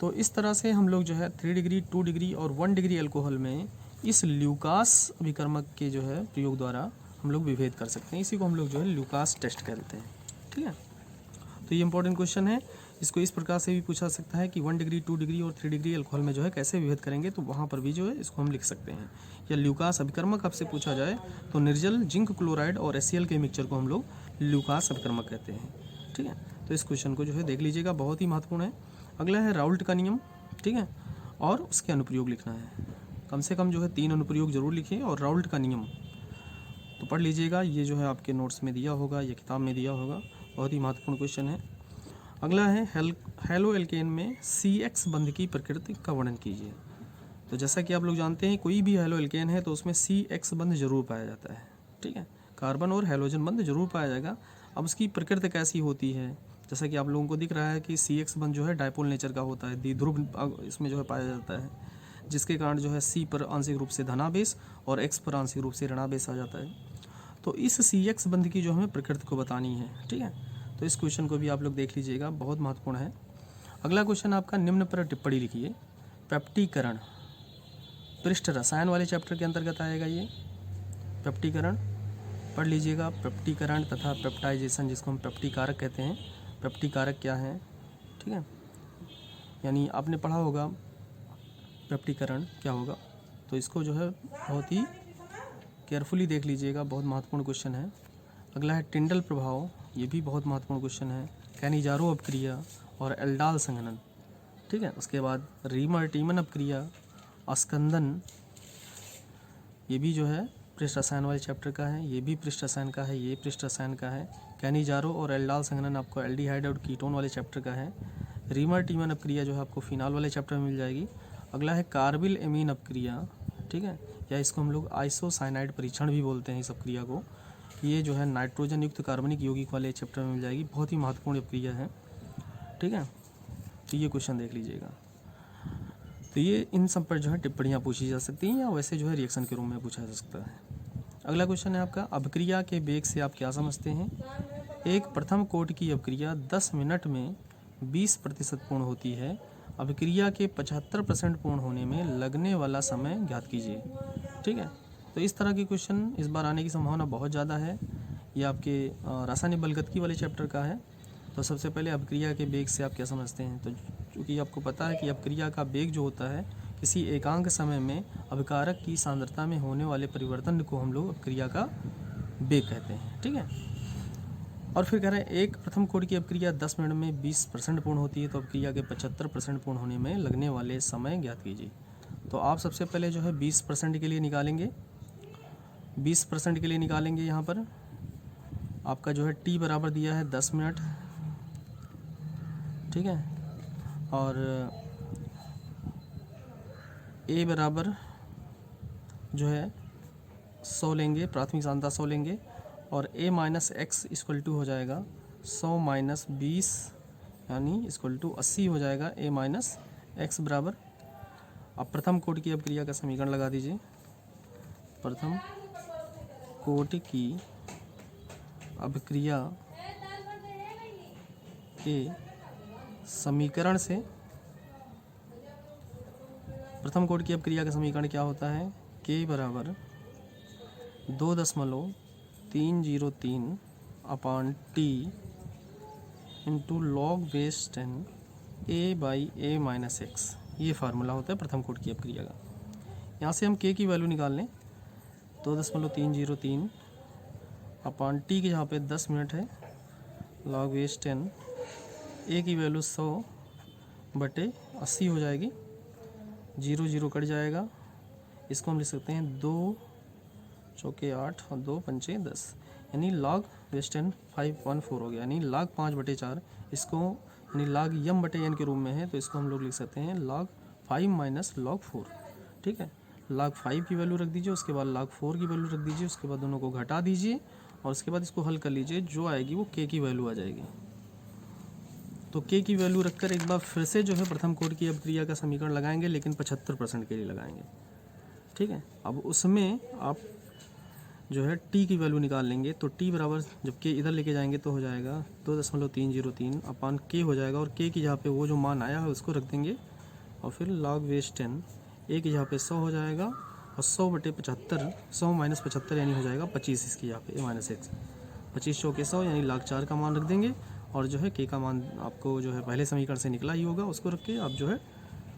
तो इस तरह से हम लोग जो है 3 डिग्री, 2 डिग्री और 1 डिग्री अल्कोहल में इस ल्यूकास अभिकर्मक के जो है प्रयोग द्वारा हम लोग विभेद कर सकते हैं। इसी को हम लोग जो है ल्यूकास टेस्ट कहते हैं, ठीक है। तो ये इंपॉर्टेंट क्वेश्चन है, इसको इस प्रकार से भी पूछा सकता है कि 1 डिग्री, 2 डिग्री और 3 डिग्री अल्कोहल में जो है कैसे विभेद करेंगे, तो वहाँ पर भी जो है इसको हम लिख सकते हैं। या ल्यूकास अभिकर्मक आपसे पूछा जाए तो निर्जल जिंक क्लोराइड और HCl के मिक्सचर को हम लोग ल्यूकास अभिकर्मक कहते हैं, ठीक है। तो इस क्वेश्चन को जो है देख लीजिएगा, बहुत ही महत्वपूर्ण है। अगला है राउल्ट का नियम, ठीक है, और उसके अनुप्रयोग लिखना है। कम से कम जो है 3 अनुप्रयोग जरूर लिखिए, और राउल्ट का नियम तो पढ़ लीजिएगा, ये जो है आपके नोट्स में दिया होगा या किताब में दिया होगा, बहुत ही महत्वपूर्ण क्वेश्चन है। अगला है हेलो एल्केन में CX बंध की प्रकृति का वर्णन कीजिए। तो जैसा कि आप लोग जानते हैं, कोई भी हेलो एल्केन है तो उसमें CX बंध जरूर पाया जाता है, ठीक है, कार्बन और हेलोजन बंध जरूर पाया जाएगा। अब उसकी प्रकृति कैसी होती है, जैसा कि आप लोगों को दिख रहा है कि CX बंध जो है डायपोल नेचर का होता है, द्विध्रुव इसमें जो है पाया जाता है, जिसके कारण जो है C पर आंशिक रूप से धनावेश और X पर आंशिक रूप से ऋणावेश आ जाता है। तो इस CX बंध की जो हमें प्रकृति को बतानी है, ठीक है। तो इस क्वेश्चन को भी आप लोग देख लीजिएगा, बहुत महत्वपूर्ण है। अगला क्वेश्चन आपका, निम्न पर टिप्पणी लिखिए। पेप्टीकरण पृष्ठ रसायन वाले चैप्टर के अंतर्गत आएगा ये पेप्टीकरण, पढ़ लीजिएगा। पेप्टीकरण तथा पेप्टाइजेशन, जिसको हम पेप्टीकारक कहते हैं। पेप्टीकारक क्या है, ठीक है, यानी आपने पढ़ा होगा पेप्टीकरण क्या होगा। तो इसको जो है बहुत ही केयरफुली देख लीजिएगा, बहुत महत्वपूर्ण क्वेश्चन है। अगला है टिंडल प्रभाव, ये भी बहुत महत्वपूर्ण क्वेश्चन है। कैनिजारो अपक्रिया और एल्डाल संघनन, ठीक है। उसके बाद रीमर टीमन अपक्रिया, अस्कंदन, ये भी जो है पृष्ठ रसायन वाले चैप्टर का है, ये भी पृष्ठ रसायन का है, ये पृष्ठ रसायन का है। कैनिजारो और एल्डाल संघनन आपको एल्डिहाइड और कीटोन वाले चैप्टर का है। रीमर टीमन अपक्रिया जो है आपको फिनाल वाले चैप्टर में मिल जाएगी। अगला है कार्बिल एमीन अपक्रिया, ठीक है, या इसको हम लोग आइसोसाइनाइड परीक्षण भी बोलते हैं इस अपक्रिया को। ये जो है नाइट्रोजन युक्त कार्बनिक यौगिक वाले चैप्टर में मिल जाएगी, बहुत ही महत्वपूर्ण अपक्रिया है, ठीक है। तो ये क्वेश्चन देख लीजिएगा। तो ये इन सब पर जो है टिप्पणियाँ पूछी जा सकती हैं या वैसे जो है रिएक्शन के रूप में पूछा जा सकता है। अगला क्वेश्चन है आपका, अपक्रिया के वेग से आप क्या समझते हैं? एक प्रथम कोटि की अपक्रिया 10 मिनट में 20% पूर्ण होती है। अपक्रिया के 75% पूर्ण होने में लगने वाला समय ज्ञात कीजिए, ठीक है। तो इस तरह के क्वेश्चन इस बार आने की संभावना बहुत ज़्यादा है। ये आपके रासायनिक बलगतकी वाले चैप्टर का है। तो सबसे पहले अपक्रिया के वेग से आप क्या समझते हैं? तो चूँकि आपको पता है कि अपक्रिया का वेग जो होता है किसी एकांक समय में अभिकारक की सांद्रता में होने वाले परिवर्तन को हम लोग अपक्रिया का वेग कहते हैं, ठीक है। और फिर कह रहे हैं एक प्रथम कोटि की अपक्रिया 10 मिनट में 20% पूर्ण होती है, तो अपक्रिया के 75% पूर्ण होने में लगने वाले समय ज्ञात कीजिए। तो आप सबसे पहले जो है 20% के लिए निकालेंगे, 20% के लिए निकालेंगे। यहाँ पर आपका जो है टी बराबर दिया है 10 मिनट, ठीक है, और ए बराबर जो है 100 लेंगे, प्राथमिक सांद्रता 100 लेंगे, और ए माइनस एक्स इक्वल टू हो जाएगा 100 माइनस 20 यानी इक्वल टू 80 हो जाएगा। ए माइनस एक्स बराबर, अब प्रथम कोटि की अपक्रिया का समीकरण लगा दीजिए। प्रथम कोटि की अपक्रिया के समीकरण से, प्रथम कोटि की अपक्रिया का समीकरण क्या होता है? के बराबर 2.303 upon T into log base 10 A by A minus X, ये फार्मूला होता है प्रथम कोटि की अपक्रिया का। यहाँ से हम के की वैल्यू निकाल लें, 2.303 अपान टी के जहाँ पे 10 मिनट है, लॉग बेस 10, ए की वैल्यू 100 बटे 80 हो जाएगी, 0 0 कट जाएगा। इसको हम लिख सकते हैं 2 चौके 8 और 2 पंचे 10, यानी लॉग बेस 10 514 हो गया, यानी लॉग 5/4। इसको यानी लॉग यम बटे एन के रूप में है, तो इसको हम लोग लिख सकते हैं लॉग 5 माइनस लॉग 4, ठीक है। लॉग 5 की वैल्यू रख दीजिए, उसके बाद लॉग 4 की वैल्यू रख दीजिए, उसके बाद दोनों को घटा दीजिए और उसके बाद इसको हल कर लीजिए। जो आएगी वो के की वैल्यू आ जाएगी। तो के की वैल्यू रखकर एक बार फिर से जो है प्रथम कोटि की अपक्रिया का समीकरण लगाएंगे, लेकिन 75% के लिए लगाएंगे, ठीक है। अब उसमें आप जो है टी की वैल्यू निकाल लेंगे, तो टी बराबर जब के इधर लेके जाएंगे तो हो जाएगा 2.303 अपान के हो जाएगा, और के की जहाँ पे वो जो मान आया है उसको रख देंगे, और फिर लॉग बेस 10, ए की जहाँ पे 100 हो जाएगा, और 100 बटे 75, 100 माइनस 75 यानी हो जाएगा 25, इसकी यहाँ पे ए माइनस एक्स, 25 चौके 100 यानी लॉग 4 का मान रख देंगे, और जो है के का मान आपको जो है पहले समीकरण से निकला ही होगा, उसको रख के आप जो है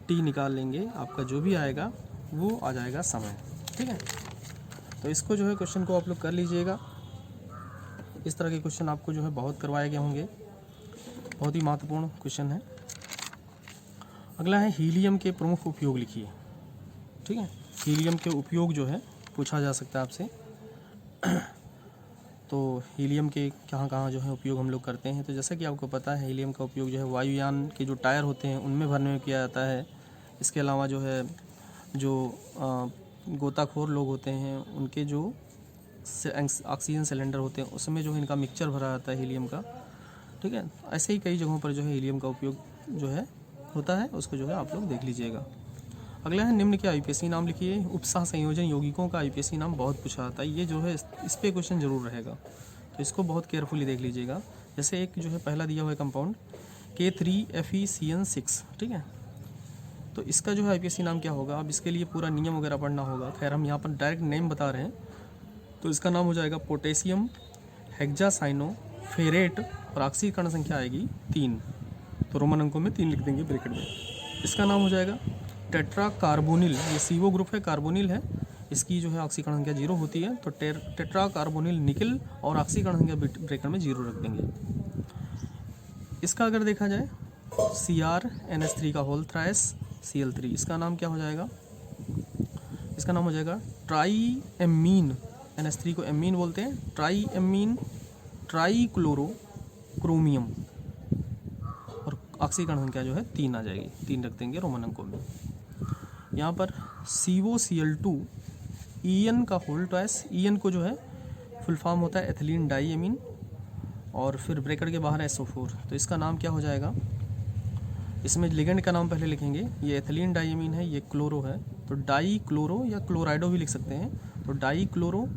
टी निकाल लेंगे। आपका जो भी आएगा वो आ जाएगा समय, ठीक है। तो इसको जो है क्वेश्चन को आप लोग कर लीजिएगा। इस तरह के क्वेश्चन आपको जो है बहुत करवाए गए होंगे, बहुत ही महत्वपूर्ण क्वेश्चन है। अगला है हीलियम के प्रमुख उपयोग लिखिए, ठीक है। हीलियम के उपयोग जो है पूछा जा सकता है आपसे। तो हीलियम के कहाँ कहाँ जो है उपयोग हम लोग करते हैं, तो जैसा कि आपको पता है हीलियम का उपयोग जो है वायुयान के जो टायर होते हैं उनमें भरने में किया जाता है। इसके अलावा जो है जो गोताखोर लोग होते हैं उनके जो ऑक्सीजन सिलेंडर होते हैं उसमें जो है इनका मिक्सचर भरा जाता है हीलियम का, ठीक है। ऐसे ही कई जगहों पर जो है हीलियम का उपयोग जो है होता है, उसको जो है आप लोग देख लीजिएगा। अगला है निम्न के आईपीएससी नाम लिखिए। उपसह संयोजन यौगिकों का आईपीएससी नाम बहुत पूछा जाता है, ये जो है इस पे क्वेश्चन जरूर रहेगा, तो इसको बहुत केयरफुली देख लीजिएगा। जैसे एक जो है पहला दिया हुआ है कंपाउंड K3FeCN6, ठीक है। तो इसका जो है आईपीएससी नाम क्या होगा? अब इसके लिए पूरा नियम वगैरह पढ़ना होगा, खैर हम यहाँ पर डायरेक्ट नेम बता रहे हैं। तो इसका नाम हो जाएगा पोटेशियम हेक्सासाइनोफेरेट, और ऑक्सीकरण संख्या आएगी 3, तो रोमन अंकों में 3 लिख देंगे ब्रैकेट में। इसका नाम हो जाएगा टेट्रा कार्बोनिल, ये CO ग्रुप है, कार्बोनिल है, इसकी जो है ऑक्सीकरण संख्या 0 होती है, तो टेट्रा कार्बोनिल निकल और ऑक्सीकरण संख्या ब्रेकर में 0 रख देंगे। इसका अगर देखा जाए CrNH3 का होल थ्राइस Cl3, इसका नाम क्या हो जाएगा? इसका नाम हो जाएगा ट्राईएमीन। NH3 को एमीन बोलते हैं, ट्राईएमीन ट्राईक्लोरोक्रोमियम, और ऑक्सीकरण संख्या जो है 3 आ जाएगी, 3 रख देंगे रोमन अंकों में। यहाँ पर COCl2 EN का होल ट्वाइस, EN को जो है फुल फॉर्म होता है एथिलीन डाईएमीन, और फिर ब्रैकेट के बाहर SO4, तो इसका नाम क्या हो जाएगा? इसमें लिगेंड का नाम पहले लिखेंगे, ये एथिलीन डाईएमीन है, ये क्लोरो है, तो डाई क्लोरो या क्लोराइडो भी लिख सकते हैं, तो डाई क्लोरो,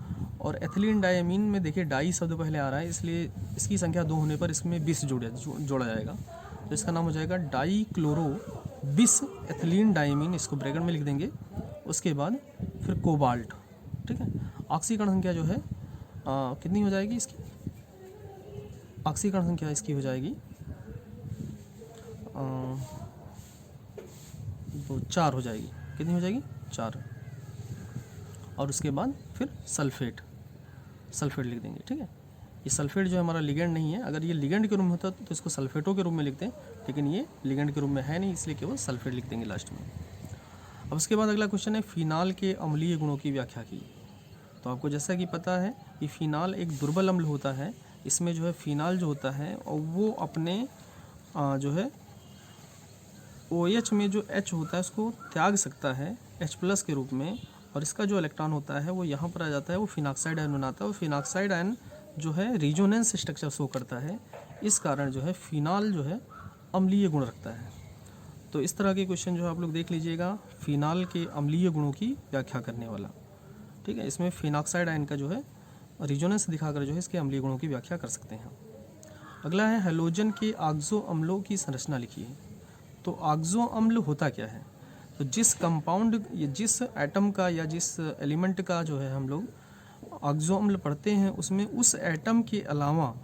और एथिलीन डाईएमीन में देखिए डाई शब्द पहले आ रहा है, इसलिए इसकी संख्या 2 होने पर इसमें बिस जोड़ा जाएगा, तो इसका नाम हो जाएगा डाई क्लोरो बिस एथिलीन डाईएमीन, इसको ब्रैकेट में लिख देंगे। उसके बाद फिर कोबाल्ट, ठीक है। ऑक्सीकरण संख्या जो है कितनी हो जाएगी इसकी? ऑक्सीकरण संख्या इसकी हो जाएगी 4 हो जाएगी। कितनी हो जाएगी? 4। और उसके बाद फिर सल्फेट लिख देंगे, ठीक है। ये सल्फेट जो हमारा लिगेंड नहीं है, अगर ये लिगेंड के रूप में होता तो इसको सल्फेटों के रूप में लिखते हैं, लेकिन ये लिगेंड के रूप में है नहीं, इसलिए केवल सल्फेट लिख देंगे लास्ट में। अब उसके बाद अगला क्वेश्चन है फिनाल के अम्लीय गुणों की व्याख्या की। तो आपको जैसा कि पता है कि फिनाल एक दुर्बल अम्ल होता है, इसमें जो है फिनाल जो होता है और वो अपने जो है OH में जो H होता है उसको त्याग सकता है H+ के रूप में, और इसका जो इलेक्ट्रॉन होता है वो यहाँ पर आ जाता है, वो फिनॉक्साइड आयन बनाता है, और फिनॉक्साइड आयन जो है रिजोनेंस स्ट्रक्चर शो करता है, इस कारण जो है फिनाल जो है अम्लीय गुण रखता है। तो इस तरह के क्वेश्चन जो आप लोग देख लीजिएगा, फिनाल के अम्लीय गुणों की व्याख्या करने वाला, ठीक है। इसमें फिनॉक्साइड आयन का जो है रिजोनेंस दिखाकर जो है इसके अम्लीय गुणों की व्याख्या कर सकते हैं। अगला है हैलोजन के ऑक्सो अम्लों की संरचना लिखिए। तो ऑक्सो अम्ल होता क्या है? तो जिस कंपाउंड या जिस एटम का या जिस एलिमेंट का जो है हम लोग ऑक्सो अम्ल पढ़ते हैं, उसमें उस एटम के अलावा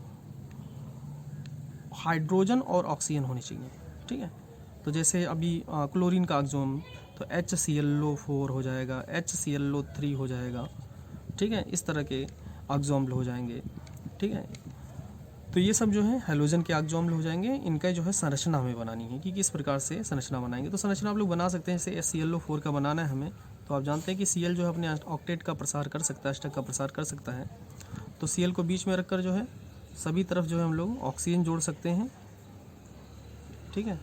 हाइड्रोजन और ऑक्सीजन होनी चाहिए, ठीक है। तो जैसे अभी क्लोरीन का ऑक्सो अम्ल तो HClO4 हो जाएगा, HClO3 हो जाएगा, ठीक है। इस तरह के ऑक्सो अम्ल हो जाएंगे, ठीक है। तो ये सब जो है हैलोजन के ऑक्सो अम्ल हो जाएंगे। इनका जो है संरचना हमें बनानी है कि किस प्रकार से संरचना बनाएंगे। तो संरचना आप लोग बना सकते हैं, जैसे HClO4 का बनाना है हमें, तो आप जानते हैं कि Cl जो है अपने ऑक्टेट का प्रसार कर सकता है, अष्टक का प्रसार कर सकता है। तो Cl को बीच में रखकर जो है सभी तरफ जो है हम लोग ऑक्सीजन जोड़ सकते हैं, ठीक है,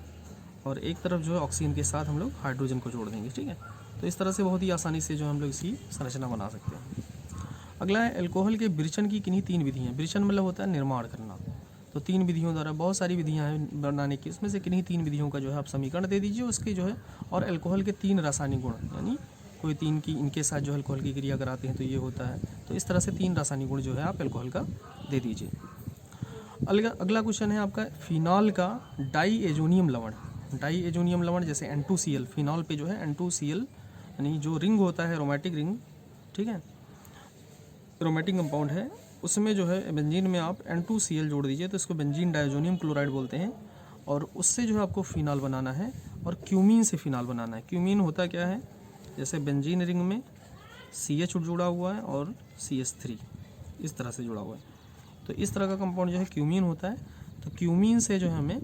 और एक तरफ जो है ऑक्सीजन के साथ हम लोग हाइड्रोजन को जोड़ देंगे, ठीक है। तो इस तरह से बहुत ही आसानी से जो हम लोग इसकी संरचना बना सकते हैं। अगला है एल्कोहल के विरेचन की किन्हीं 3 विधियाँ। विरेचन मतलब होता है निर्माण करना, तो 3 विधियों द्वारा, बहुत सारी विधियाँ हैं बनाने की, इसमें से किन्हीं 3 विधियों का जो है आप समीकरण दे दीजिए उसके जो है, और एल्कोहल के 3 रासायनिक गुण, यानी कोई 3 की इनके साथ जो अल्कोहल की क्रिया कराते हैं तो ये होता है, तो इस तरह से 3 रासायनिक गुण जो है आप एल्कोहल का दे दीजिए। अगला क्वेश्चन है आपका फिनॉल का डाईएजोनियम लवण। डाईएजोनियम लवण जैसे N2Cl, फिनॉल पे जो है N2Cl यानी जो रिंग होता है रोमैटिक रिंग, ठीक है, रोमैटिक कंपाउंड है, उसमें जो है बेंजीन में आप N2Cl जोड़ दीजिए तो इसको बेंजीन डाइजोनियम क्लोराइड बोलते हैं, और उससे जो है आपको फिनॉल बनाना है, और क्यूमीन से फिनॉल बनाना है। क्यूमीन होता क्या है? जैसे बेंजीन रिंग में CH जुड़ा हुआ है और CH3 इस तरह से जुड़ा हुआ है, तो इस तरह का कंपाउंड जो है क्यूमीन होता है। तो क्यूमीन से जो है हमें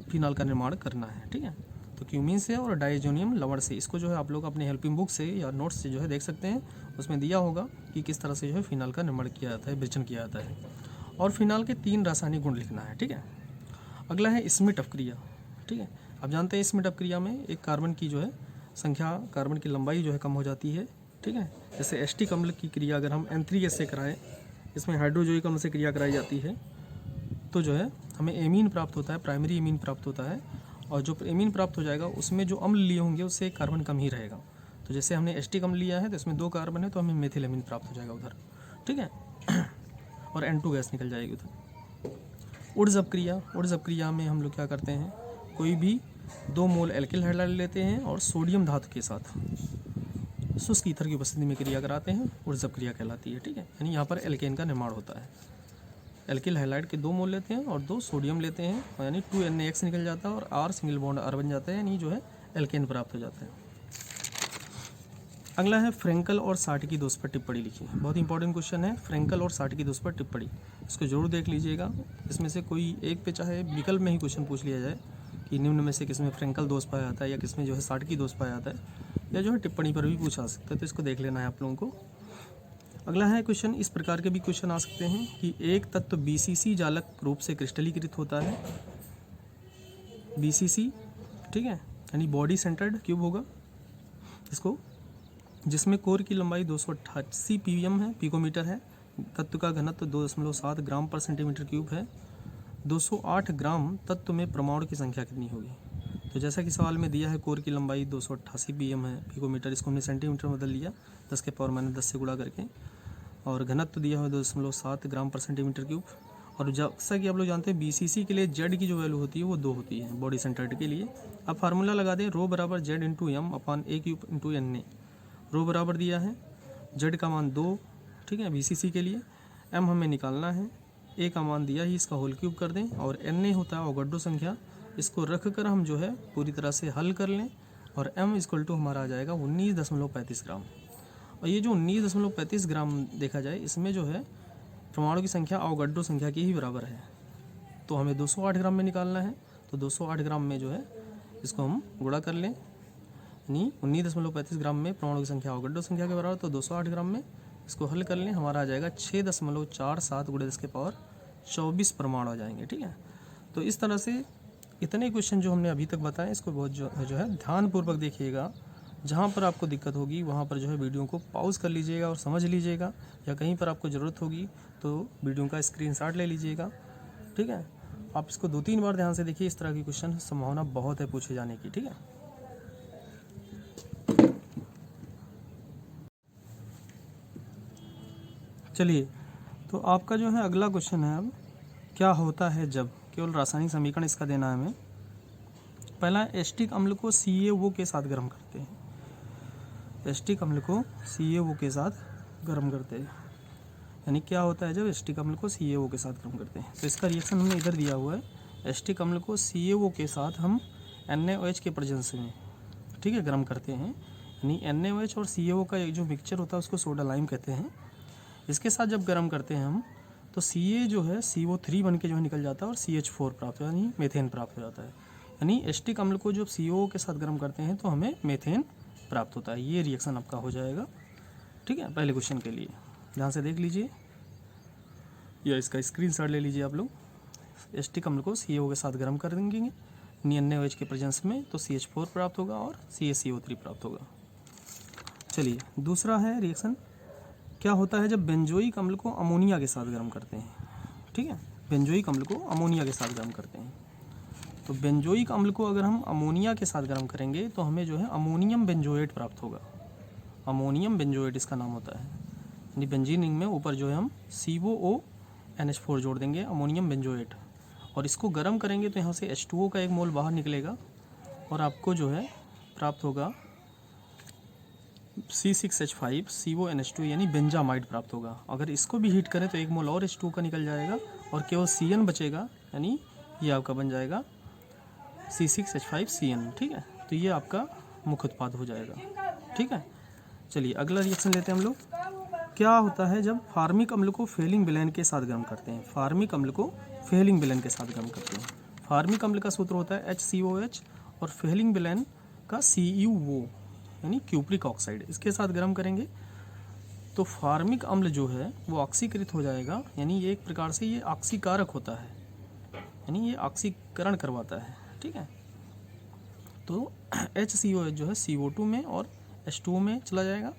फिनॉल का निर्माण करना है, ठीक है। तो क्यूमीन से और डाइजोनियम लवण से, इसको जो है आप लोग अपने हेल्पिंग बुक से या नोट्स से जो है देख सकते हैं, उसमें दिया होगा कि किस तरह से जो है फिनॉल का निर्माण किया जाता है, विरेचन किया जाता है। और फिनॉल के 3 रासायनिक गुण लिखना है, ठीक है। अगला है स्मिट अपक्रिया, ठीक है। आप जानते हैं स्मिट अपक्रिया में एक कार्बन की जो है संख्या, कार्बन की लंबाई जो है कम हो जाती है, ठीक है। जैसे एस्टिक अम्ल की क्रिया अगर हम N3 से कराएं, इसमें हाइड्रोजोइक अम्ल से क्रिया कराई जाती है, तो जो है हमें एमीन प्राप्त होता है, प्राइमरी एमीन प्राप्त होता है, और जो एमीन प्राप्त हो जाएगा उसमें जो अम्ल लिए होंगे उससे कार्बन कम ही रहेगा। तो जैसे हमने एस्टिक अम्ल लिया है तो इसमें 2 कार्बन है, तो हमें मेथिल एमीन प्राप्त हो जाएगा उधर, ठीक है, और N2 गैस निकल जाएगी उधर। उड्स अपक्रिया में हम लोग क्या करते हैं, कोई भी 2 मोल एल्किल हाइड्राइड लेते हैं और सोडियम धातु के साथ शुष्क ईथर की उपस्थिति में क्रिया कराते हैं, उड्स अपक्रिया कहलाती है, ठीक है। यानी यहाँ पर एल्केन का निर्माण होता है। एल्किल हाइलाइड के 2 मोल लेते हैं और 2 सोडियम लेते हैं, यानी 2NaX निकल जाता है और R सिंगल बॉन्ड R बन जाता है, यानी जो है एल्केन प्राप्त हो जाता है। अगला है फ्रेंकल और साठ की दोष पर टिप्पणी लिखिए। बहुत इंपॉर्टेंट क्वेश्चन है, फ्रेंकल और साठ की दोष पर टिप्पणी। इसको जरूर देख लीजिएगा। इसमें से कोई एक पे चाहे विकल्प में ही क्वेश्चन पूछ लिया जाए कि निम्न में से किसमें फ्रेंकल दोष पाया जाता है या किसमें जो है साठ की दोष पाया जाता है, या जो है टिप्पणी पर भी पूछा सकता है, तो इसको देख लेना है आप लोगों को। अगला है क्वेश्चन, इस प्रकार के भी क्वेश्चन आ सकते हैं कि एक तत्व BCC जालक रूप से क्रिस्टलीकृत होता है। BCC, ठीक है, यानी बॉडी सेंटर्ड क्यूब होगा इसको, जिसमें कोर की लंबाई 288 pm है, पिकोमीटर है। तत्व का घनत्व 2.7 ग्राम पर सेंटीमीटर क्यूब है। 208 ग्राम तत्व में परमाणु की संख्या कितनी होगी? तो जैसा कि सवाल में दिया है, कोर की लंबाई 288 pm है, पिकोमीटर, इसको हमने सेंटीमीटर में बदल लिया 10 के पावर माइनस 10 से गुणा करके, और घनत्व दिया हुआ 2.7 ग्राम पर सेंटीमीटर क्यूब। और जैसा कि आप लोग जानते हैं BCC के लिए जेड की जो वैल्यू होती है वो 2 होती है बॉडी सेंटर्ड के लिए। अब फार्मूला लगा दें, रो बराबर Z into M upon A cube into N A. Rho बराबर दिया है, जेड का मान 2, ठीक है, BCC के लिए। एम हमें निकालना है, ए का मान दिया ही, इसका होल क्यूब कर दें, और एन ए होता है अवोगाड्रो संख्या। इसको रख कर हम जो है पूरी तरह से हल कर लें, और एम इक्वल टू हमारा आ जाएगा 19.35 ग्राम। और ये जो 19.35 ग्राम देखा जाए, इसमें जो है परमाणु की संख्या अवोगाड्रो संख्या की ही बराबर है। तो हमें 208 ग्राम में निकालना है, तो 208 ग्राम में जो है इसको हम गुणा कर लें, यानी 19.35 ग्राम में परमाणु की संख्या अवोगाड्रो संख्या के बराबर, तो 208 ग्राम में इसको हल कर लें, हमारा आ जाएगा 6.47 × 10 के पावर 24 परमाणु आ जाएंगे, ठीक है। तो इस तरह से इतने क्वेश्चन जो हमने अभी तक बताए, इसको बहुत जो है ध्यानपूर्वक देखिएगा। जहाँ पर आपको दिक्कत होगी वहाँ पर जो है वीडियो को पॉज कर लीजिएगा और समझ लीजिएगा, या कहीं पर आपको ज़रूरत होगी तो वीडियो का स्क्रीनशॉट ले लीजिएगा, ठीक है। आप इसको 2-3 बार ध्यान से देखिए, इस तरह की क्वेश्चन संभावना बहुत है पूछे जाने की, ठीक है। चलिए, तो आपका जो है अगला क्वेश्चन है, अब क्या होता है जब, केवल रासायनिक समीकरण इसका देना है हमें। पहला, एस्टिक अम्ल को CaO के साथ गर्म करते हैं। एस्टिक अम्ल को CaO के साथ गर्म करते हैं, यानी क्या होता है जब एस्टिक अम्ल को CaO के साथ गर्म करते हैं। तो इसका रिएक्शन हमने इधर दिया हुआ है। एस्टिक अम्ल को CaO के साथ हम NaOH के प्रेजेंस में, ठीक है, गर्म करते हैं। यानी NaOH और CaO का जो मिक्सचर होता है उसको सोडा लाइम कहते हैं। इसके साथ जब गर्म करते हैं हम, तो Ca जो है CO3 बन के जो है निकल जाता है, और CH4 प्राप्त हो, यानी मेथेन प्राप्त हो जाता है। यानी एस्टिक अम्ल को जब CaO के साथ गर्म करते हैं तो हमें मेथेन प्राप्त होता है। ये रिएक्शन आपका हो जाएगा, ठीक है, पहले क्वेश्चन के लिए। ध्यान से देख लीजिए, या इसका स्क्रीनशॉट ले लीजिए आप लोग। एस्टिक अम्ल को CaO के साथ गर्म कर देंगे NaOH के प्रेजेंस में, तो CH4 प्राप्त होगा और CaCO3 प्राप्त होगा। चलिए, दूसरा है रिएक्शन, क्या होता है जब बेंजोइक अम्ल को अमोनिया के साथ गर्म करते हैं, ठीक है। बेंजोइक अम्ल को अमोनिया के साथ गर्म करते हैं, तो बेंजोइक अम्ल को अगर हम अमोनिया के साथ गर्म करेंगे तो हमें जो है अमोनियम बेंजोएट प्राप्त होगा। अमोनियम बेंजोएट इसका नाम होता है। यानी बेंजीन रिंग में ऊपर जो है हम COONH4 जोड़ देंगे, अमोनियम बेंजोएट, और इसको गर्म करेंगे तो यहाँ से H2O का 1 मोल बाहर निकलेगा, और आपको जो है प्राप्त होगा C6H5 CONH2, यानी बेंजामाइड प्राप्त होगा। अगर इसको भी हीट करें तो 1 मोल और H2O का निकल जाएगा, और केवल CN बचेगा, यानी ये आपका बन जाएगा C6H5CN, ठीक है। तो ये आपका मुख्य उत्पाद हो जाएगा, ठीक है। चलिए, अगला रिएक्शन लेते हैं हम लोग। क्या होता है जब फार्मिक अम्ल को फेलिंग विलेन के साथ गर्म करते हैं। फार्मिक अम्ल को फेलिंग विलेन के साथ गर्म करते हैं। फार्मिक अम्ल का सूत्र होता है HCOH, और फेलिंग विलेन का CuO, यानी क्यूप्रिक ऑक्साइड। इसके साथ गर्म करेंगे तो फार्मिक अम्ल जो है वो ऑक्सीकृत हो जाएगा, यानी ये एक प्रकार से ये ऑक्सीकारक होता है, यानी ये ऑक्सीकरण करवाता है, ठीक है। तो HCOH जो है CO2 में और H2O में चला जाएगा,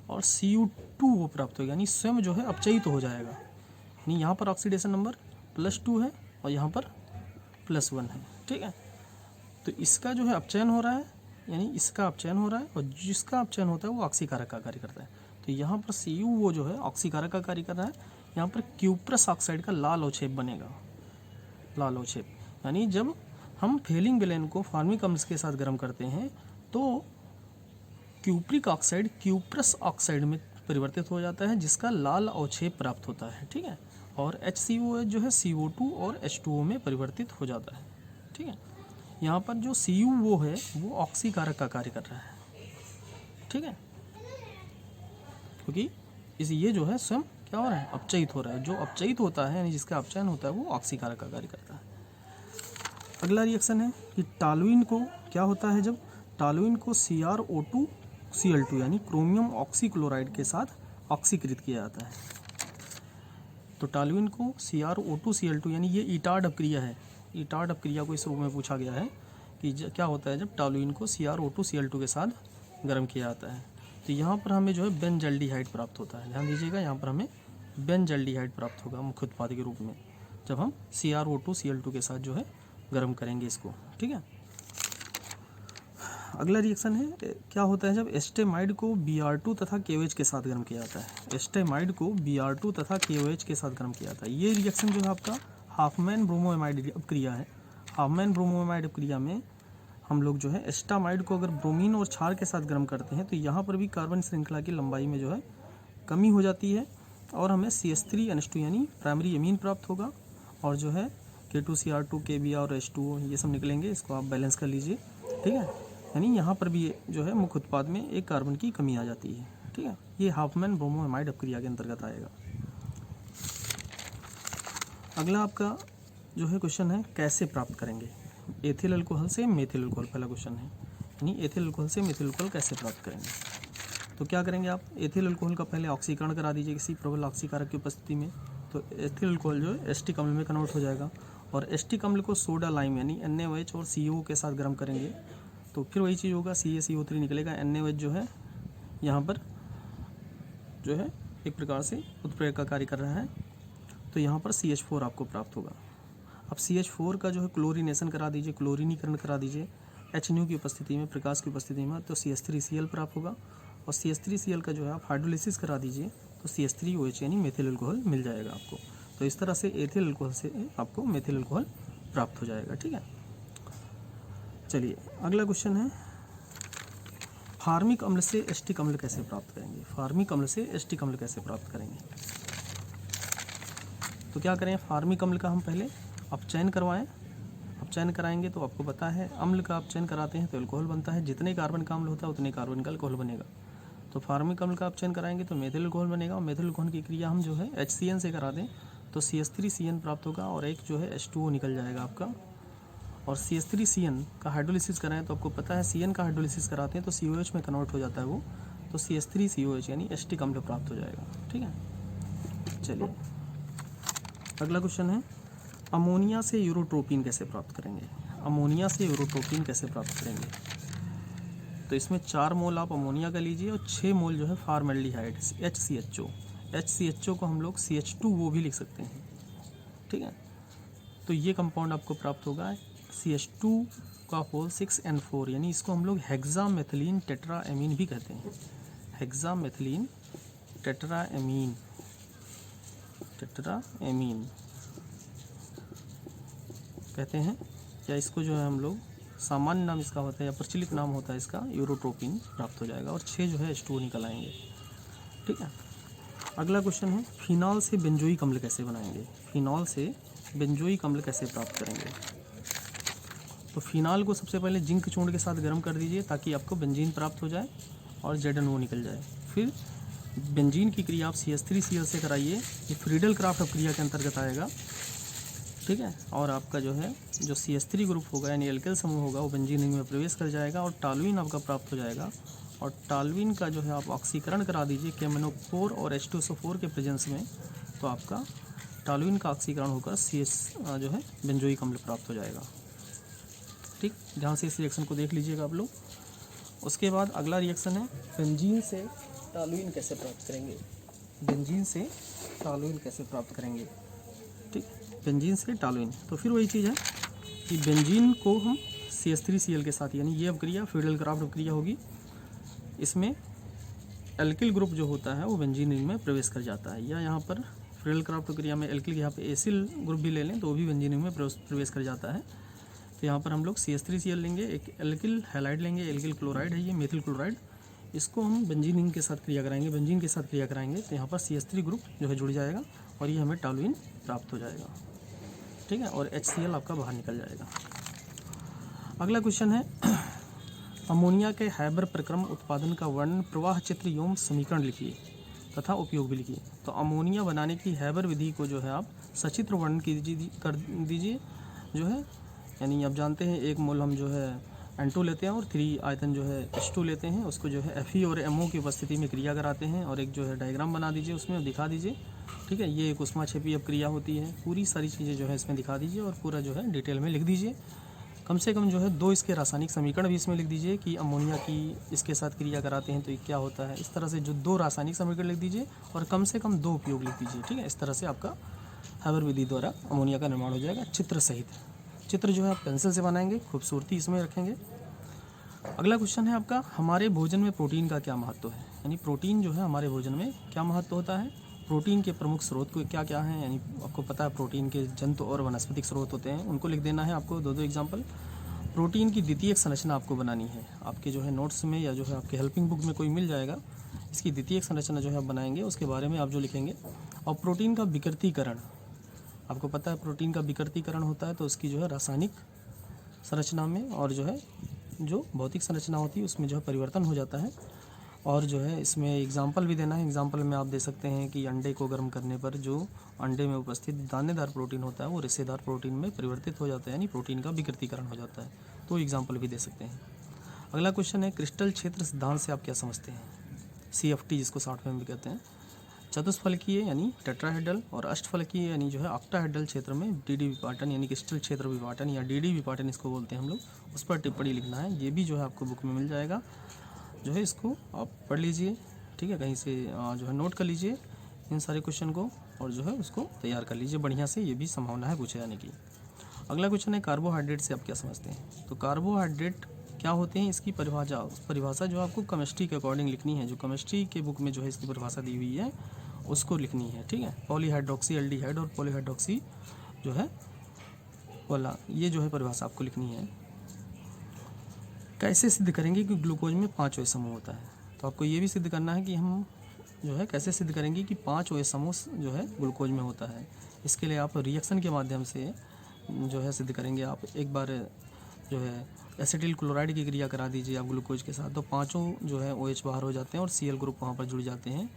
और Cu2 वो प्राप्त होगा, यानी स्वयं जो है अपचयित तो हो जाएगा। यानी यहाँ पर ऑक्सीडेशन नंबर +2 है और यहाँ पर +1 है, ठीक है। तो इसका जो है अपचयन हो रहा है, यानी इसका अपचयन हो रहा है, और जिसका अपचयन होता है वो ऑक्सीकारक का कार्य करता है। तो यहाँ पर Cu वो जो है ऑक्सीकारक का कार्य कर रहा है। यहाँ पर क्यूप्रस ऑक्साइड का लाल अवक्षेप बनेगा, लाल अवक्षेप। यानी जब हम फेलिंग विलेन को फार्मिक अम्ल के साथ गर्म करते हैं तो क्यूप्रिक ऑक्साइड क्यूप्रस ऑक्साइड में परिवर्तित हो जाता है, जिसका लाल अवक्षेप प्राप्त होता है, ठीक है। और HCOH जो है CO2 और H2O में परिवर्तित हो जाता है, ठीक है। यहाँ पर जो Cu वो है वो ऑक्सीकारक का कार्य कर रहा है, ठीक है, क्योंकि ये जो है स्वयं क्या हो रहा है, अपचयित हो रहा है। जो अपचयित होता है यानी जिसका अपचयन होता है वो ऑक्सीकारक का कार्य करता है। अगला रिएक्शन है कि टॉलुइन को क्या होता है, जब टॉलुइन को CrO2Cl2 यानी क्रोमियम ऑक्सीक्लोराइड के साथ ऑक्सीकृत किया जाता है। तो टॉलुइन को CrO2Cl2 यानी ये ईटार्ड अपक्रिया है। ईटार्ड अपक्रिया को इस रूप में पूछा गया है कि क्या होता है जब टॉलुइन को CrO2Cl2 के साथ गर्म किया जाता है। तो यहाँ पर हमें जो है बेंजल्डिहाइड प्राप्त होता है। ध्यान दीजिएगा, यहाँ पर हमें बेंजल्डिहाइड प्राप्त होगा मुख्य उत्पाद के रूप में जब हम CrO2Cl2 के साथ जो है गर्म करेंगे इसको, ठीक है। अगला रिएक्शन है क्या होता है जब एस्टेमाइड को Br2 तथा KOH के साथ गर्म किया जाता है। एस्टेमाइड को Br2 तथा KOH के साथ गर्म किया जाता है। ये रिएक्शन जो है आपका हाफमैन ब्रोमोएमाइड अपक्रिया है। हाफमैन ब्रोमोएमाइड अपक्रिया में हम लोग जो है एस्टामाइड को अगर ब्रोमीन और क्षार के साथ गर्म करते हैं तो यहाँ पर भी कार्बन श्रृंखला की लंबाई में जो है कमी हो जाती है और हमें CH3NH2 यानी प्राइमरी एमीन प्राप्त होगा और जो है K2Cr2 Kbr और H2O ये सब निकलेंगे। इसको आप बैलेंस कर लीजिए, ठीक है। यानी यहाँ पर भी जो है मुख्य उत्पाद में एक कार्बन की कमी आ जाती है, ठीक है। ये हाफमैन ब्रोमोएमाइड अपक्रिया के अंतर्गत आएगा। अगला आपका जो है क्वेश्चन है कैसे प्राप्त करेंगे एथिल अल्कोहल से मेथिल अल्कोहल। पहला क्वेश्चन है यानी एथिल अल्कोहल से मेथिल अल्कोहल कैसे प्राप्त करेंगे। तो क्या करेंगे आप, एथिल अल्कोहल का पहले ऑक्सीकरण करा दीजिए किसी प्रबल ऑक्सीकारक की उपस्थिति में। तो एथिल अल्कोहल जो है एस्टिक अम्ल में कन्वर्ट हो जाएगा और एस्टिक अम्ल को सोडा लाइम यानी NaOH और CO के साथ गर्म करेंगे तो फिर वही चीज़ होगा, CaCO3 निकलेगा। NaOH जो है यहाँ पर जो है एक प्रकार से उत्प्रेरक का कार्य कर रहा है तो यहाँ पर CH4 आपको प्राप्त होगा। अब CH4 का जो है क्लोरीनेशन करा दीजिए, क्लोरीनीकरण करा दीजिए HNO की उपस्थिति में, प्रकाश की उपस्थिति में, तो CH3Cl प्राप्त होगा और CH3Cl का जो है आप हाइड्रोलिसिस करा दीजिए तो CH3OH यानी मेथिल अल्कोहल मिल जाएगा आपको। तो इस तरह से एथिल अल्कोहल से आपको मेथिल अल्कोहल प्राप्त हो जाएगा, ठीक है। चलिए अगला क्वेश्चन है फार्मिक अम्ल से एस्टिक अम्ल कैसे प्राप्त करेंगे। फार्मिक अम्ल से एस्टिक अम्ल कैसे प्राप्त करेंगे। तो क्या करें, फार्मिक अम्ल का हम पहले अपचयन करवाएं। अपचयन कराएंगे तो आपको पता है अम्ल का अपचयन कराते हैं तो अल्कोहल बनता है। जितने कार्बन का अम्ल होता है उतने कार्बन का अल्कोहल बनेगा। तो फार्मिक अम्ल का अपचयन कराएंगे तो मेथिल अल्कोहल बनेगा और मेथिल अल्कोहल की क्रिया हम जो है HCN से करा दें तो CH3CN प्राप्त होगा और एक जो है H2O निकल जाएगा आपका। और CH3CN का हाइड्रोलिसिस कराएं तो आपको पता है CN का हाइड्रोलिसिस कराते हैं तो COH में कन्वर्ट हो जाता है वो, तो CH3COH यानी एस्टिक अम्ल प्राप्त हो जाएगा, ठीक है। चलिए अगला क्वेश्चन है अमोनिया से यूरोट्रोपिन कैसे प्राप्त करेंगे। अमोनिया से यूरोट्रोपिन कैसे प्राप्त करेंगे। तो इसमें 4 मोल आप अमोनिया का लीजिए और 6 मोल जो है फॉर्मेल्डिहाइड HCHO। HCHO को हम लोग CH2O भी लिख सकते हैं, ठीक है। तो ये कंपाउंड आपको प्राप्त होगा CH2 का होल 6N4 यानी इसको हम लोग हेक्सामेथिलीन टेट्राएमीन भी कहते हैं। हेक्सामेथिलीन टेट्राएमीन कहते हैं, या इसको जो है हम लोग सामान्य नाम इसका होता है या प्रचलित नाम होता है इसका यूरोट्रोपिन प्राप्त हो जाएगा और 6 जो है H2O निकल आएंगे, ठीक है। अगला क्वेश्चन है फिनॉल से बेंजोइक अम्ल कैसे बनाएंगे। फिनॉल से बेंजोइक अम्ल कैसे प्राप्त करेंगे। तो फिनॉल को सबसे पहले जिंक चूर्ण के साथ गर्म कर दीजिए ताकि आपको बेंजीन प्राप्त हो जाए और ZNO निकल जाए। फिर बेंजीन की क्रिया आप CH3Cl से कराइए, ये फ्रीडल क्राफ्ट अपक्रिया के अंतर्गत आएगा, ठीक है। और आपका जो है जो CH3 ग्रुप होगा यानी एल्केल समूह होगा वो बेंजीन रिंग में प्रवेश कर जाएगा और टॉलुइन आपका प्राप्त हो जाएगा। और टॉलुइन का जो है आप ऑक्सीकरण करा दीजिए KMnO4 और H2SO4 के प्रेजेंस में, तो आपका टॉलुइन का ऑक्सीकरण होकर CH जो है बेंजोइक अम्ल प्राप्त हो जाएगा, ठीक। ध्यान से इस रिएक्शन को देख लीजिएगा आप लोग। उसके बाद अगला रिएक्शन है बेंजीन से टॉलुइन कैसे प्राप्त करेंगे। बेंजीन से टॉलुइन कैसे प्राप्त करेंगे, ठीक। बेंजीन से टॉलुइन, तो फिर वही चीज़ है कि बेंजीन को हम CH3Cl के साथ यानी ये अपक्रिया फ्रीडल क्राफ्ट अपक्रिया होगी। इसमें एल्किल ग्रुप जो होता है वो बेंजीन रिंग में प्रवेश कर जाता है, या यहाँ पर फ्रीडल क्राफ्ट अपक्रिया में एल्किल यहाँ पे एसिल ग्रुप भी ले लें तो वो भी बेंजीन रिंग में प्रवेश कर जाता है। तो यहाँ पर हम लोग CH3Cl लेंगे, एक एल्किल हैलाइड लेंगे, एल्किल क्लोराइड है ये मेथिल क्लोराइड, इसको हम बेंजीन रिंग के साथ क्रिया कराएंगे, बेंजीन के साथ क्रिया कराएंगे तो यहाँ पर CH3 ग्रुप जो है जुड़ जाएगा और ये हमें टॉलुइन प्राप्त हो जाएगा, ठीक है। और HCl आपका बाहर निकल जाएगा। अगला क्वेश्चन है अमोनिया के हैबर प्रक्रम उत्पादन का वर्णन प्रवाह चित्र एवं समीकरण लिखिए तथा उपयोग भी लिखिए। तो अमोनिया बनाने की हैबर विधि को जो है आप सचित्र वर्णन कर दीजिए जो है, यानी आप जानते हैं 1 मोल हम जो है N2 लेते हैं और 3 आयतन जो है H2 लेते हैं, उसको जो है Fe और MO की उपस्थिति में क्रिया कराते हैं और एक जो है डायग्राम बना दीजिए, उसमें दिखा दीजिए। ठीक है, ये एक उष्माक्षेपी अपक्रिया होती है। पूरी सारी चीज़ें जो है इसमें दिखा दीजिए और पूरा जो है डिटेल में लिख दीजिए। कम से कम जो है 2 इसके रासायनिक समीकरण भी इसमें लिख दीजिए कि अमोनिया की इसके साथ क्रिया कराते हैं तो ये क्या होता है। इस तरह से जो 2 रासायनिक समीकरण लिख दीजिए और कम से कम 2 उपयोग लिख दीजिए। ठीक है, इस तरह से आपका हैबर विधि द्वारा अमोनिया का निर्माण हो जाएगा चित्र सहित। चित्र जो है आप पेंसिल से बनाएंगे, खूबसूरती इसमें रखेंगे। अगला क्वेश्चन है आपका हमारे भोजन में प्रोटीन का क्या महत्व है, यानी प्रोटीन जो है हमारे भोजन में क्या महत्व होता है, प्रोटीन के प्रमुख स्रोत को क्या क्या हैं, यानी आपको पता है प्रोटीन के जंतु और वनस्पतिक स्रोत होते हैं, उनको लिख देना है आपको 2 एग्जाम्पल। प्रोटीन की द्वितीयक संरचना आपको बनानी है, आपके जो है नोट्स में या जो है आपके हेल्पिंग बुक में कोई मिल जाएगा, इसकी द्वितीयक संरचना जो है आप बनाएंगे, उसके बारे में आप जो लिखेंगे। और प्रोटीन का विकृतीकरण, आपको पता है प्रोटीन का विकृतीकरण होता है तो उसकी जो है रासायनिक संरचना में और जो है जो भौतिक संरचना होती है उसमें जो है परिवर्तन हो जाता है। और जो है इसमें एग्जाम्पल भी देना है। एग्जाम्पल में आप दे सकते हैं कि अंडे को गर्म करने पर जो अंडे में उपस्थित दानेदार प्रोटीन होता है वो रेशेदार प्रोटीन में परिवर्तित हो जाता है, यानी प्रोटीन का विकृतीकरण हो जाता है। तो एग्जाम्पल भी दे सकते हैं। अगला क्वेश्चन है क्रिस्टल क्षेत्र सिद्धांत से आप क्या समझते हैं, CFT जिसको शॉर्ट में भी कहते हैं। चतुष्फलकीय यानी टेट्राहेड्रल और अष्टफलकीय यानी जो है ऑक्टाहेड्रल क्षेत्र में DD विपाटन यानी क्रिस्टल क्षेत्र विपाटन या DD विपाटन इसको बोलते हैं हम लोग, उस पर टिप्पणी लिखना है। ये भी जो है आपको बुक में मिल जाएगा, जो है इसको आप पढ़ लीजिए। ठीक है, कहीं से जो है नोट कर लीजिए इन सारे क्वेश्चन को और जो है उसको तैयार कर लीजिए बढ़िया से, ये भी संभावना है पूछे जाने की। अगला क्वेश्चन है कार्बोहाइड्रेट से आप क्या समझते हैं। तो कार्बोहाइड्रेट क्या होते हैं, इसकी परिभाषा जो आपको केमिस्ट्री के अकॉर्डिंग लिखनी है, जो केमिस्ट्री के बुक में जो है इसकी परिभाषा दी हुई है उसको लिखनी है। ठीक है, पॉलीहाइड्रोक्सी एल्डिहाइड और पॉलीहाइड्रोक्सी जो है वाला, ये जो है परिभाषा आपको लिखनी है। कैसे सिद्ध करेंगे कि ग्लूकोज में 5 OH समूह होता है, तो आपको ये भी सिद्ध करना है कि हम जो है कैसे सिद्ध करेंगे कि 5 OH समूह जो है ग्लूकोज में होता है। इसके लिए आप रिएक्शन के माध्यम से जो है सिद्ध करेंगे। आप एक बार जो है एसिटिल क्लोराइड की क्रिया करा दीजिए आप ग्लूकोज के साथ, तो 5 जो है OH बाहर हो जाते हैं और Cl ग्रुप वहाँ पर जुड़ जाते हैं।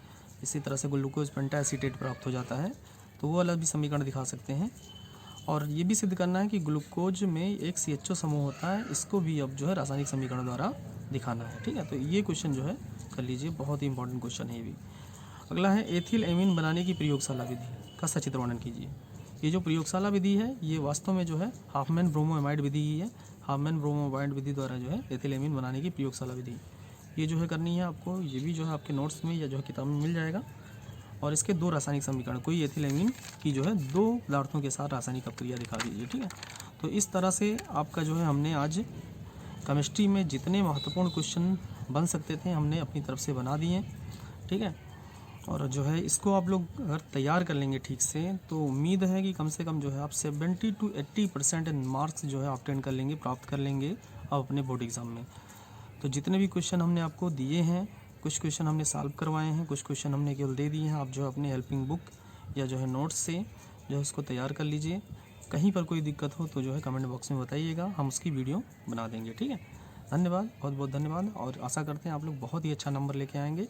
इसी तरह से ग्लूकोज पेंटाएसीटेट प्राप्त हो जाता है, तो वो वाला भी समीकरण दिखा सकते हैं। और ये भी सिद्ध करना है कि ग्लूकोज में एक CHO समूह होता है, इसको भी अब जो है रासायनिक समीकरण द्वारा दिखाना है। ठीक है, तो ये क्वेश्चन जो है कर लीजिए, बहुत ही इंपॉर्टेंट क्वेश्चन है ये भी। अगला है एथिल एमीन बनाने की प्रयोगशाला विधि का सचित्र वर्णन कीजिए। ये जो प्रयोगशाला विधि है ये वास्तव में जो है हाफमैन ब्रोमोएमाइड विधि ही है। हाफमैन ब्रोमोएमाइड विधि द्वारा जो है एथिल एमीन बनाने की प्रयोगशाला विधि ये जो है करनी है आपको। ये भी जो है आपके नोट्स में या जो है किताब में मिल जाएगा। और इसके 2 रासायनिक समीकरण, कोई एथिलेमीन की जो है 2 पदार्थों के साथ रासायनिक अपक्रिया दिखा दीजिए। ठीक है, तो इस तरह से आपका जो है हमने आज केमिस्ट्री में जितने महत्वपूर्ण क्वेश्चन बन सकते थे हमने अपनी तरफ से बना दिए। ठीक है, और जो है इसको आप लोग अगर तैयार कर लेंगे ठीक से तो उम्मीद है कि कम से कम जो है आप 70 to 80% मार्क्स जो है ऑब्टेन कर लेंगे, प्राप्त कर लेंगे आप अपने बोर्ड एग्ज़ाम में। तो जितने भी क्वेश्चन हमने आपको दिए हैं, कुछ क्वेश्चन हमने सॉल्व करवाए हैं, कुछ क्वेश्चन हमने केवल दे दिए हैं। आप जो है अपने हेल्पिंग बुक या जो है नोट्स से जो है उसको तैयार कर लीजिए। कहीं पर कोई दिक्कत हो तो जो है कमेंट बॉक्स में बताइएगा, हम उसकी वीडियो बना देंगे। ठीक है, धन्यवाद, बहुत बहुत धन्यवाद। और आशा करते हैं आप लोग बहुत ही अच्छा नंबर लेके आएंगे।